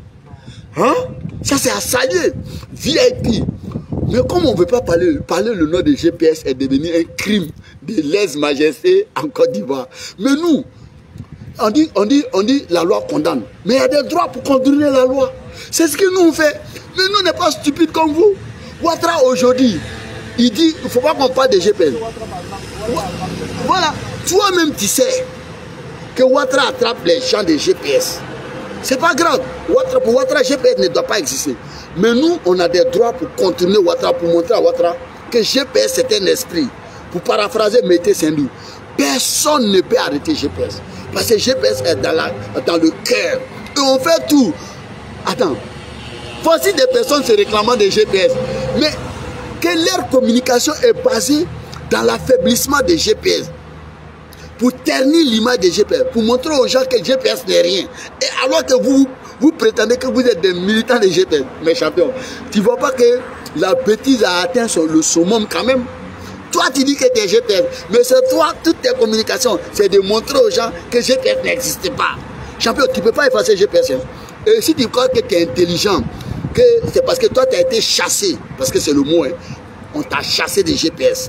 Hein? Ça c'est à saluer. VIP. Mais comme on ne veut pas parler le nom de GPS est devenu un crime de lèse-majesté en Côte d'Ivoire. Mais nous, on dit la loi condamne. Mais il y a des droits pour contourner la loi. C'est ce que nous on fait. Mais nous, on n'est pas stupides comme vous. Ouattara aujourd'hui, il dit il ne faut pas qu'on parle de GPS. Voilà. Toi-même, tu sais que Ouattara attrape les champs de GPS. C'est pas grave. Pour Ouattara, GPS ne doit pas exister. Mais nous, on a des droits pour contourner Ouattara, pour montrer à Ouattara que GPS c'est un esprit. Pour paraphraser Mété Sindou, personne ne peut arrêter GPS. Parce que GPS est dans le cœur Et on fait tout. Attends. Voici des personnes se réclamant des GPS. Mais que leur communication est basée dans l'affaiblissement des GPS. Pour ternir l'image des GPS. Pour montrer aux gens que le GPS n'est rien. Et alors que vous prétendez que vous êtes des militants des GPS. Mes champions, tu ne vois pas que la bêtise a atteint le summum quand même. Toi, tu dis que tu es GPS. Mais c'est toi, toutes tes communications, c'est de montrer aux gens que GPS n'existe pas. Champion, tu ne peux pas effacer GPS. Hein. Et si tu crois que tu es intelligent, que c'est parce que toi, tu as été chassé. Parce que c'est le mot. Hein. On t'a chassé des GPS.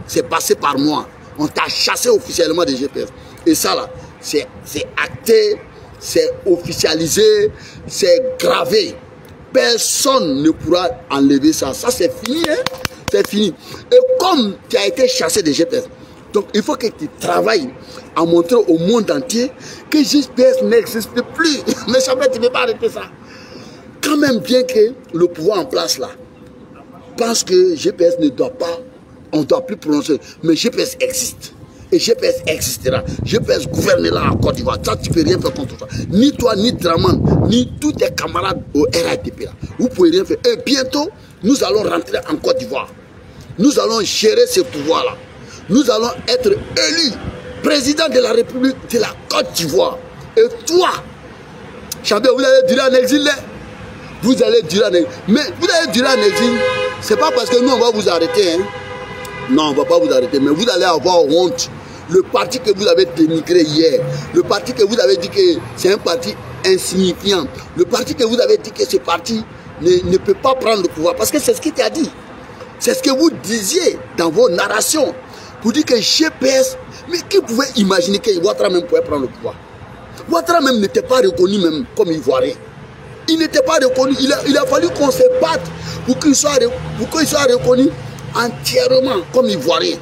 C'est passé par moi. On t'a chassé officiellement des GPS. Et ça, là, c'est acté, c'est officialisé, c'est gravé. Personne ne pourra enlever ça. Ça, c'est fini. Hein? C'est fini. Et comme tu as été chassé des GPS, donc il faut que tu travailles à montrer au monde entier que GPS n'existe plus. Mais jamais tu ne peux pas arrêter ça. Quand même bien que le pouvoir en place là pense que GPS ne doit pas, on ne doit plus prononcer, mais GPS existe. Et GPS existera. GPS gouvernera en Côte d'Ivoire. Ça, tu ne peux rien faire contre ça. Ni toi, ni Draman, ni tous tes camarades au RATP là. Vous ne pouvez rien faire. Et bientôt, nous allons rentrer en Côte d'Ivoire. Nous allons gérer ce pouvoir-là. Nous allons être élus président de la République de la Côte d'Ivoire. Et toi, champion, vous allez durer en exil. Vous allez durer en exil. Mais vous allez durer en exil, ce n'est pas parce que nous, on va vous arrêter. Hein. Non, on ne va pas vous arrêter. Mais vous allez avoir honte. Le parti que vous avez dénigré hier, le parti que vous avez dit que c'est un parti insignifiant, le parti que vous avez dit que ce parti ne peut pas prendre le pouvoir, parce que c'est ce qu'il t'a dit. C'est ce que vous disiez dans vos narrations. Vous dites que GPS, mais qui pouvait imaginer que Ouattara même pouvait prendre le pouvoir? Ouattara même n'était pas reconnu même comme Ivoirien. Il n'était pas reconnu. Il a fallu qu'on se batte pour qu'il soit reconnu entièrement comme Ivoirien.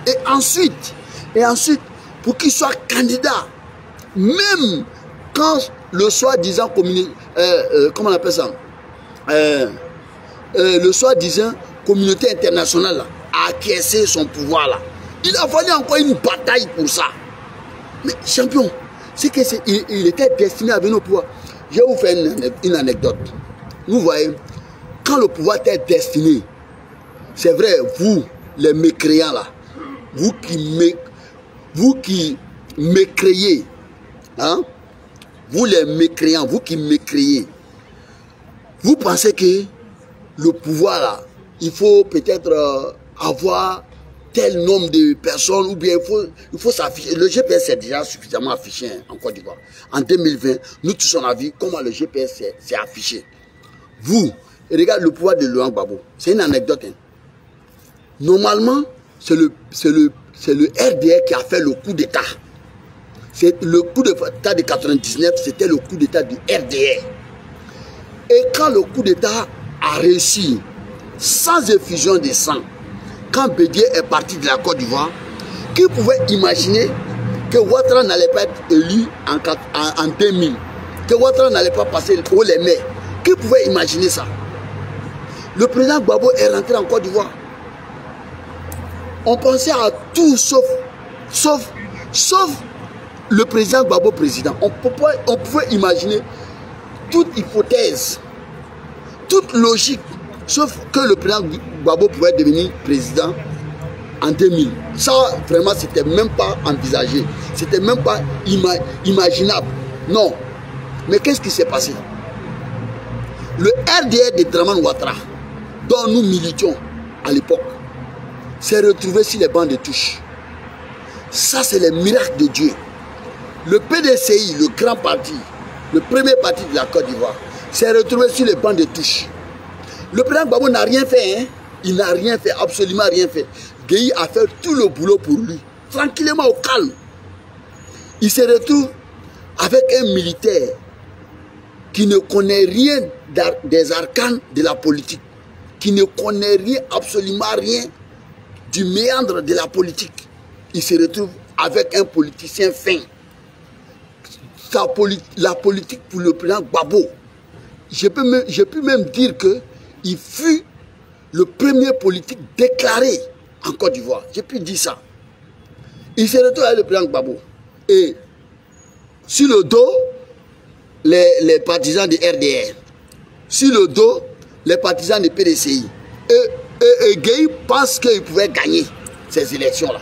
Et ensuite, pour qu'il soit candidat, même quand le soi-disant comment on appelle ça, le soi-disant communauté internationale là, a acquiescé son pouvoir là. Il a fallu encore une bataille pour ça. Mais champion, c'est que il était destiné à venir au pouvoir. Je vais vous faire une anecdote. Vous voyez, quand le pouvoir était destiné, c'est vrai, vous, les mécréants là, vous qui mécréez, hein, vous les mécréants, vous qui mécréez, vous pensez que le pouvoir là, il faut peut-être avoir tel nombre de personnes, ou bien il faut s'afficher. Le GPS est déjà suffisamment affiché en Côte d'Ivoire. En 2020, nous tous on a vu comment le GPS s'est affiché. Vous, regardez le pouvoir de Laurent Gbagbo. C'est une anecdote. Hein. Normalement, c'est le RDR qui a fait le coup d'État. Le coup d'État de 99, c'était le coup d'État du RDR. Et quand le coup d'État a réussi, sans effusion de sang, quand Bédié est parti de la Côte d'Ivoire, qui pouvait imaginer que Ouattara n'allait pas être élu en 2000, que Ouattara n'allait pas passer au Lémé? Qui pouvait imaginer ça? Le président Gbagbo est rentré en Côte d'Ivoire. On pensait à tout sauf le président Gbagbo président. On pouvait imaginer toute hypothèse, toute logique, sauf que le président Gbagbo pouvait devenir président en 2000. Ça, vraiment, c'était même pas envisagé. C'était même pas imaginable. Non. Mais qu'est-ce qui s'est passé? Le RDR de Draman Ouattara, dont nous militions à l'époque, s'est retrouvé sur les bancs de touche. Ça, c'est le miracle de Dieu. Le PDCI, le grand parti, le premier parti de la Côte d'Ivoire, s'est retrouvé sur les bancs de touche. Le président Gbagbo n'a rien fait, hein? Il n'a rien fait, absolument rien fait. Gueye a fait tout le boulot pour lui, tranquillement, au calme. Il se retrouve avec un militaire qui ne connaît rien des arcanes de la politique, qui ne connaît rien, absolument rien du méandre de la politique. Il se retrouve avec un politicien fin. La politique pour le président Gbagbo, je peux même dire qu'il fut le premier politique déclaré en Côte d'Ivoire. J'ai pu dire ça. Il se retrouve avec le président Gbagbo. Et sur le dos, les partisans de RDR. Sur le dos, les partisans de PDCI. Et Gueye pense qu'il pouvait gagner ces élections-là.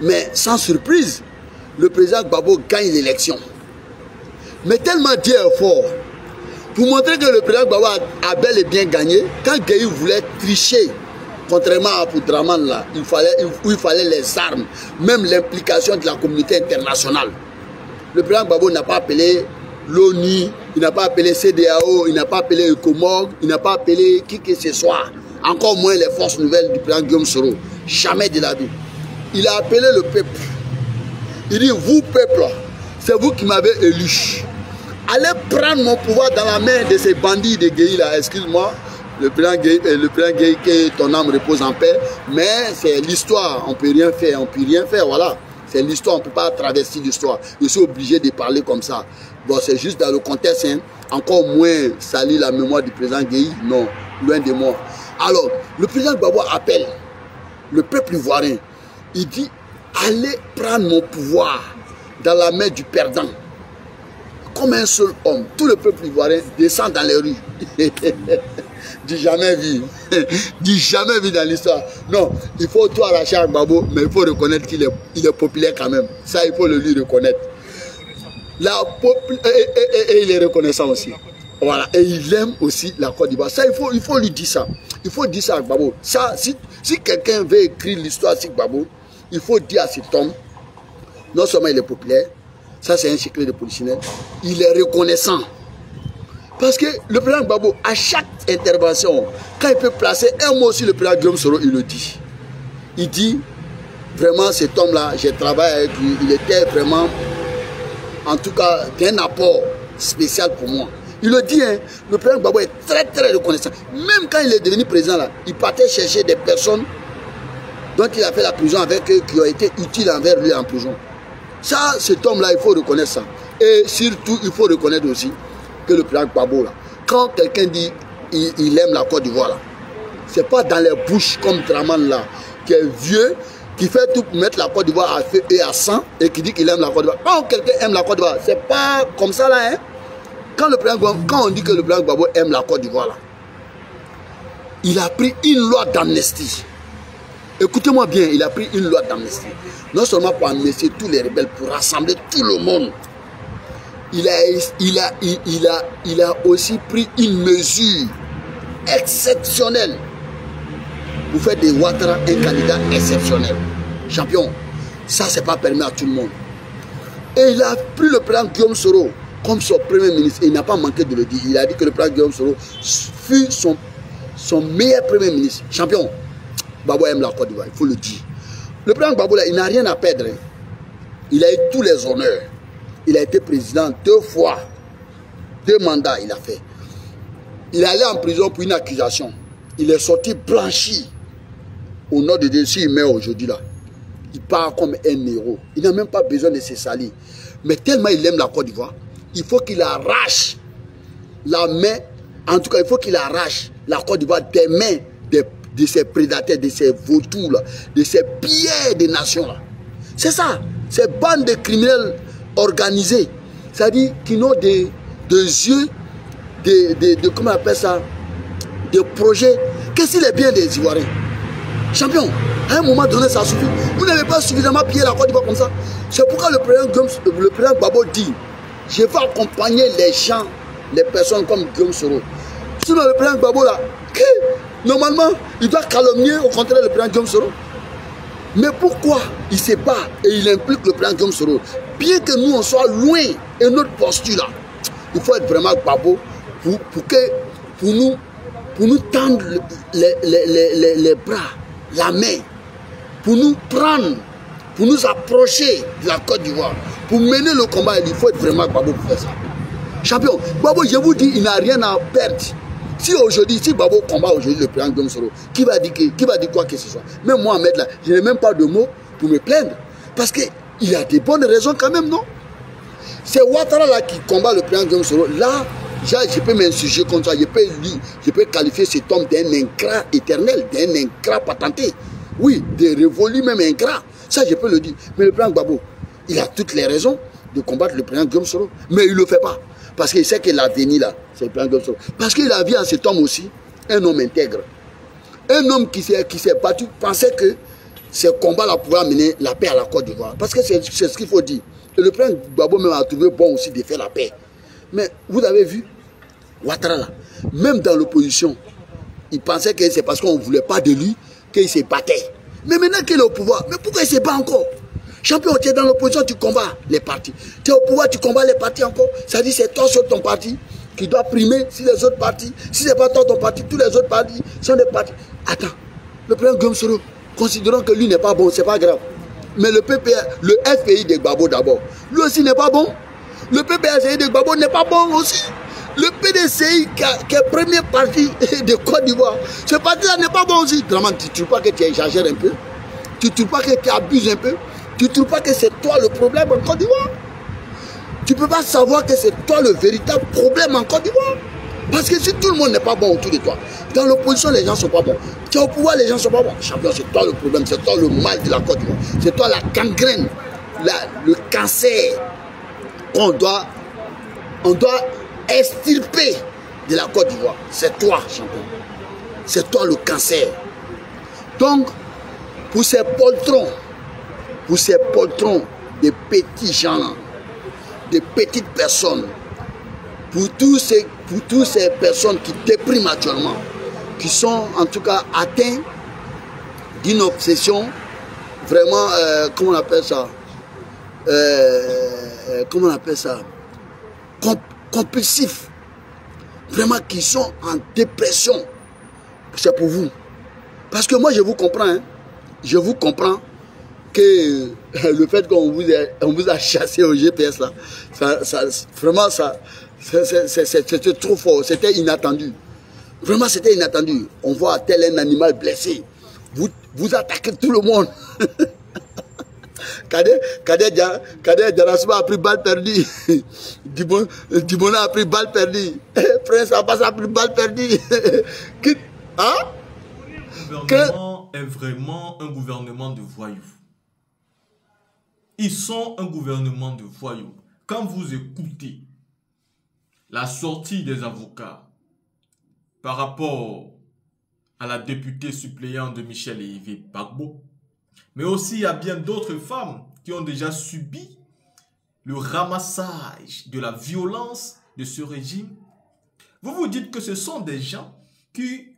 Mais sans surprise, le président Gbagbo gagne l'élection. Mais tellement Dieu est fort. Pour montrer que le président Gbagbo a bel et bien gagné, quand Gueye voulait tricher, contrairement à Draman là, il fallait les armes, même l'implication de la communauté internationale. Le président Gbagbo n'a pas appelé l'ONU, il n'a pas appelé CEDEAO, il n'a pas appelé ECOMOG, il n'a pas appelé qui que ce soit, encore moins les forces nouvelles du président Guillaume Soro. Jamais de la vie. Il a appelé le peuple. Il dit, vous peuple, c'est vous qui m'avez élu. Allez prendre mon pouvoir dans la main de ces bandits de Gueye là, excuse-moi, le président Gueye, que ton âme repose en paix, mais c'est l'histoire, on ne peut rien faire, voilà. C'est l'histoire, on ne peut pas traverser l'histoire. Je suis obligé de parler comme ça. Bon, c'est juste dans le contexte, hein, encore moins salir la mémoire du président Gueye, non, loin de moi. Alors, le président Gbagbo appelle le peuple ivoirien. Il dit, allez prendre mon pouvoir dans la main du perdant. Comme un seul homme, tout le peuple ivoirien descend dans les rues. Du jamais vu. Du jamais vu dans l'histoire. Non, il faut tout arracher à Gbagbo, mais il faut reconnaître qu'il est populaire quand même. Ça, il faut le lui reconnaître. Et il est reconnaissant aussi. Voilà. Et il aime aussi la Côte d'Ivoire. Ça, il faut lui dire ça. Il faut dire ça à Gbagbo. Ça, si quelqu'un veut écrire l'histoire sur Gbagbo, il faut dire à cet homme, non seulement il est populaire, ça c'est un secret de polichinelle, il est reconnaissant. Parce que le président Gbagbo, à chaque intervention, quand il peut placer un mot sur le président Guillaume Soro, il le dit. Il dit, vraiment cet homme-là, j'ai travaillé avec lui, il était vraiment, en tout cas, d'un apport spécial pour moi. Il le dit, hein, le président Gbagbo est très très reconnaissant. Même quand il est devenu président, là, il partait chercher des personnes dont il a fait la prison avec eux, qui ont été utiles envers lui en prison. Ça, cet homme-là, il faut reconnaître ça. Et surtout, il faut reconnaître aussi que le président Gbagbo, là, quand quelqu'un dit il aime la Côte d'Ivoire, là, c'est pas dans les bouches comme Draman, là, qui est vieux, qui fait tout pour mettre la Côte d'Ivoire à feu et à sang, et qui dit qu'il aime la Côte d'Ivoire. Quand quelqu'un aime la Côte d'Ivoire, c'est pas comme ça, là, hein. Quand on dit que le président Gbagbo aime la Côte d'Ivoire, là, il a pris une loi d'amnistie. Écoutez-moi bien, il a pris une loi d'amnistie. Non seulement pour amnistier tous les rebelles, pour rassembler tout le monde. Il a aussi pris une mesure exceptionnelle pour faire de Ouattara un candidat exceptionnel. Champion, ça c'est pas permis à tout le monde. Et il a pris le président Guillaume Soro comme son premier ministre. Et il n'a pas manqué de le dire. Il a dit que le président Guillaume Soro fut son meilleur premier ministre. Champion, Gbagbo aime la Côte d'Ivoire, il faut le dire. Le président Gbagbo, il n'a rien à perdre. Il a eu tous les honneurs. Il a été président 2 fois. 2 mandats il a fait. Il est allé en prison pour une accusation. Il est sorti blanchi. Au nom de Dieu, s'il meurt aujourd'hui là, il part comme un héros. Il n'a même pas besoin de se salir. Mais tellement il aime la Côte d'Ivoire, il faut qu'il arrache la main. En tout cas, il faut qu'il arrache la Côte d'Ivoire des mains de ces prédateurs, de ces vautours là, de ces pilleurs des nations là. C'est ça. Ces bandes de criminels organisés, c'est-à-dire qui n'ont des yeux, comment on appelle ça, de projets. Qu'est-ce qu'il est bien des Ivoiriens? Champion, à un moment donné, ça suffit. Vous n'avez pas suffisamment pillé la Côte d'Ivoire comme ça. C'est pourquoi le président Gbagbo dit, je vais accompagner les gens, les personnes comme Guillaume Soro. Sinon, le président Gbagbo là, normalement, il doit calomnier au contraire le président Guillaume Soro. Mais pourquoi il se bat et il implique le président Guillaume Soro? Bien que nous on soit loin et notre posture là, il faut être vraiment Gbagbo pour nous tendre les bras, la main, pour nous prendre, pour nous approcher de la Côte d'Ivoire, pour mener le combat. Il faut être vraiment Gbagbo pour faire ça. Champion, Gbagbo, je vous dis, il n'a rien à perdre. Si Gbagbo combat aujourd'hui le président Guillaume Soro, qui va dire quoi que ce soit? Même moi, Ahmed, là, je n'ai même pas de mots pour me plaindre. Parce qu'il y a des bonnes raisons quand même, non? C'est Ouattara là qui combat le président Guillaume Soro. Là, je peux m'insurger contre ça. Je peux qualifier cet homme d'un ingrat éternel, d'un ingrat patenté. Oui, de révolu même ingrat. Ça, je peux le dire. Mais le président Gbagbo, il a toutes les raisons de combattre le président Guillaume Soro. Mais il ne le fait pas. Parce qu'il sait que l'avenir là, c'est le président Guillaume Soro. Parce qu'il a vu à cet homme aussi un homme intègre. Un homme qui s'est battu, pensait que ce combat-là pouvait amener la paix à la Côte d'Ivoire. Parce que c'est ce qu'il faut dire. Et le président Gbagbo même a trouvé bon aussi de faire la paix. Mais vous avez vu, Ouattara là, même dans l'opposition, il pensait que c'est parce qu'on ne voulait pas de lui qu'il se battait. Mais maintenant qu'il est au pouvoir, mais pourquoi il ne se bat encore? Champion, tu es dans l'opposition, tu combats les partis. Tu es au pouvoir, tu combats les partis encore. Ça dit c'est toi sur ton parti qui doit primer si les autres partis. Si ce n'est pas toi ton parti, tous les autres partis sont des partis. Attends, le président Guillaume Soro, considérant que lui n'est pas bon, c'est pas grave. Mais le PPR, le FPI de Gbagbo d'abord, lui aussi n'est pas bon. Le PPRCI de Gbagbo n'est pas bon aussi. Le PDCI qui est premier parti de Côte d'Ivoire, ce parti-là n'est pas bon aussi. Vraiment, tu ne trouves pas que tu exagères un peu? Tu ne trouves pas que tu abuses un peu? Tu ne trouves pas que c'est toi le problème en Côte d'Ivoire? Tu ne peux pas savoir que c'est toi le véritable problème en Côte d'Ivoire? Parce que si tout le monde n'est pas bon autour de toi, dans l'opposition, les gens ne sont pas bons. Tu es au pouvoir, les gens ne sont pas bons. Champion, c'est toi le problème, c'est toi le mal de la Côte d'Ivoire. C'est toi la gangrène, le cancer qu'on doit extirper de la Côte d'Ivoire. C'est toi, champion. C'est toi le cancer. Donc, pour ces poltrons de petits gens, de petites personnes, pour tous ces personnes qui dépriment actuellement, qui sont en tout cas atteints d'une obsession vraiment, comment on appelle ça, compulsif, vraiment qui sont en dépression, c'est pour vous. Parce que moi je vous comprends, hein. Je vous comprends que le fait qu'on vous a chassé au GPS là, vraiment c'était trop fort, c'était inattendu. Vraiment c'était inattendu. On voit tel un animal blessé, vous attaquez tout le monde. Kader Djarasma a pris balle perdue. Dibona a pris balle perdue. Prince Abbas a pris balle perdue. Hein? Le gouvernement est vraiment un gouvernement de voyous. Ils sont un gouvernement de voyous. Quand vous écoutez la sortie des avocats par rapport à la députée suppléante de Michel et Yves Gbagbo, mais aussi il y a bien d'autres femmes qui ont déjà subi le ramassage de la violence de ce régime. Vous vous dites que ce sont des gens qui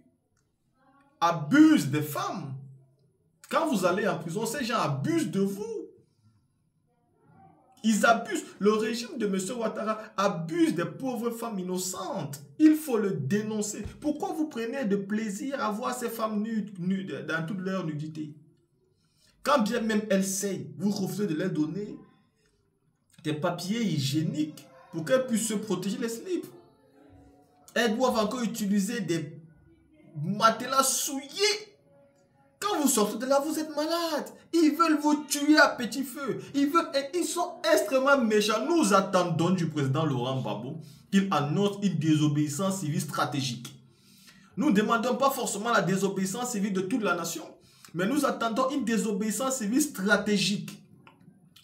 abusent des femmes. Quand vous allez en prison, ces gens abusent de vous. Ils abusent. Le régime de M. Ouattara abuse des pauvres femmes innocentes. Il faut le dénoncer. Pourquoi vous prenez de plaisir à voir ces femmes nues dans toute leur nudité? Quand bien même elles saignent, vous refusez de leur donner des papiers hygiéniques pour qu'elles puissent se protéger les slips. Elles doivent encore utiliser des matelas souillés. Quand vous sortez de là, vous êtes malade. Ils veulent vous tuer à petit feu. Ils sont extrêmement méchants. Nous attendons du président Laurent Gbagbo qu'il annonce une désobéissance civile stratégique. Nous ne demandons pas forcément la désobéissance civile de toute la nation, mais nous attendons une désobéissance civile stratégique.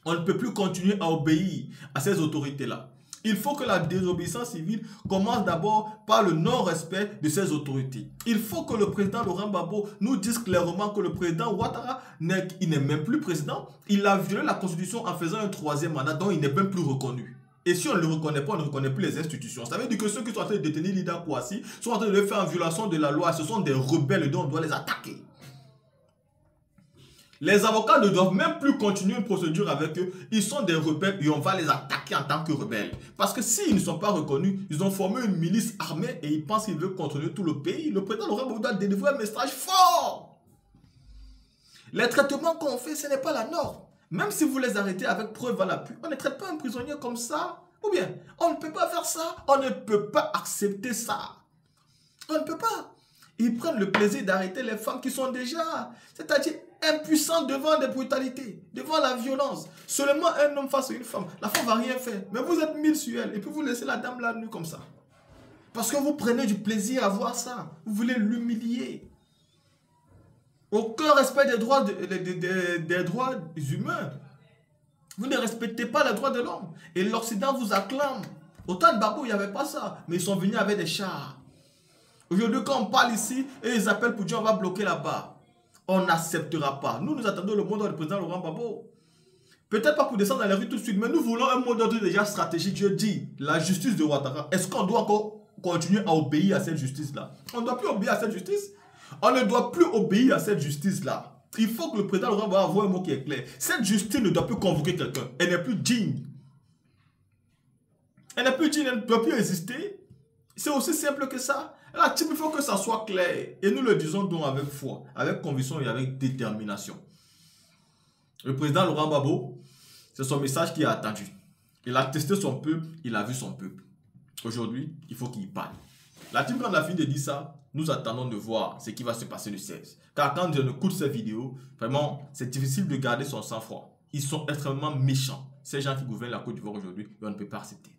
On ne peut plus continuer à obéir à ces autorités-là. Il faut que la désobéissance civile commence d'abord par le non-respect de ces autorités. Il faut que le président Laurent Gbagbo nous dise clairement que le président Ouattara n'est même plus président. Il a violé la constitution en faisant un troisième mandat dont il n'est même plus reconnu. Et si on ne le reconnaît pas, on ne reconnaît plus les institutions. Ça veut dire que ceux qui sont en train de détenir Lida Kouassi sont en train de le faire en violation de la loi. Ce sont des rebelles dont on doit les attaquer. Les avocats ne doivent même plus continuer une procédure avec eux. Ils sont des rebelles et on va les attaquer en tant que rebelles. Parce que s'ils ne sont pas reconnus, ils ont formé une milice armée et ils pensent qu'ils veulent contrôler tout le pays. Le président Laurent Gbagbo doit délivrer un message fort. Les traitements qu'on fait, ce n'est pas la norme. Même si vous les arrêtez avec preuve à l'appui, on ne traite pas un prisonnier comme ça. Ou bien, on ne peut pas faire ça. On ne peut pas accepter ça. On ne peut pas. Ils prennent le plaisir d'arrêter les femmes qui sont déjà, c'est-à-dire impuissantes devant des brutalités, devant la violence. Seulement un homme face à une femme. La femme ne va rien faire. Mais vous êtes 1000 sur elle. Et puis vous laissez la dame là nue comme ça. Parce que vous prenez du plaisir à voir ça. Vous voulez l'humilier. Aucun respect des droits, des droits humains. Vous ne respectez pas les droits de l'homme. Et l'Occident vous acclame. Au temps de Babou, il n'y avait pas ça. Mais ils sont venus avec des chars. Aujourd'hui, quand on parle ici, et ils appellent pour dire on va bloquer là-bas. On n'acceptera pas. Nous attendons le mot d'ordre du président Laurent Gbagbo. Peut-être pas pour descendre dans les rues tout de suite, mais nous voulons un mot d'ordre déjà stratégique. Je dis, la justice de Ouattara, est-ce qu'on doit encore continuer à obéir à cette justice-là? On ne doit plus obéir à cette justice. On ne doit plus obéir à cette justice-là. Il faut que le président Laurent Gbagbo avoue un mot qui est clair. Cette justice ne doit plus convoquer quelqu'un. Elle n'est plus digne. Elle n'est plus digne, elle ne doit plus exister. C'est aussi simple que ça. Là, il faut que ça soit clair. Et nous le disons donc avec foi, avec conviction et avec détermination. Le président Laurent Gbagbo, c'est son message qui a attendu. Il a testé son peuple, il a vu son peuple. Aujourd'hui, il faut qu'il parle. La team, quand on a fini de dire ça, nous attendons de voir ce qui va se passer le 16. Car quand on écoute ces vidéos, vraiment, c'est difficile de garder son sang-froid. Ils sont extrêmement méchants. Ces gens qui gouvernent la Côte d'Ivoire aujourd'hui, on ne peut pas accepter.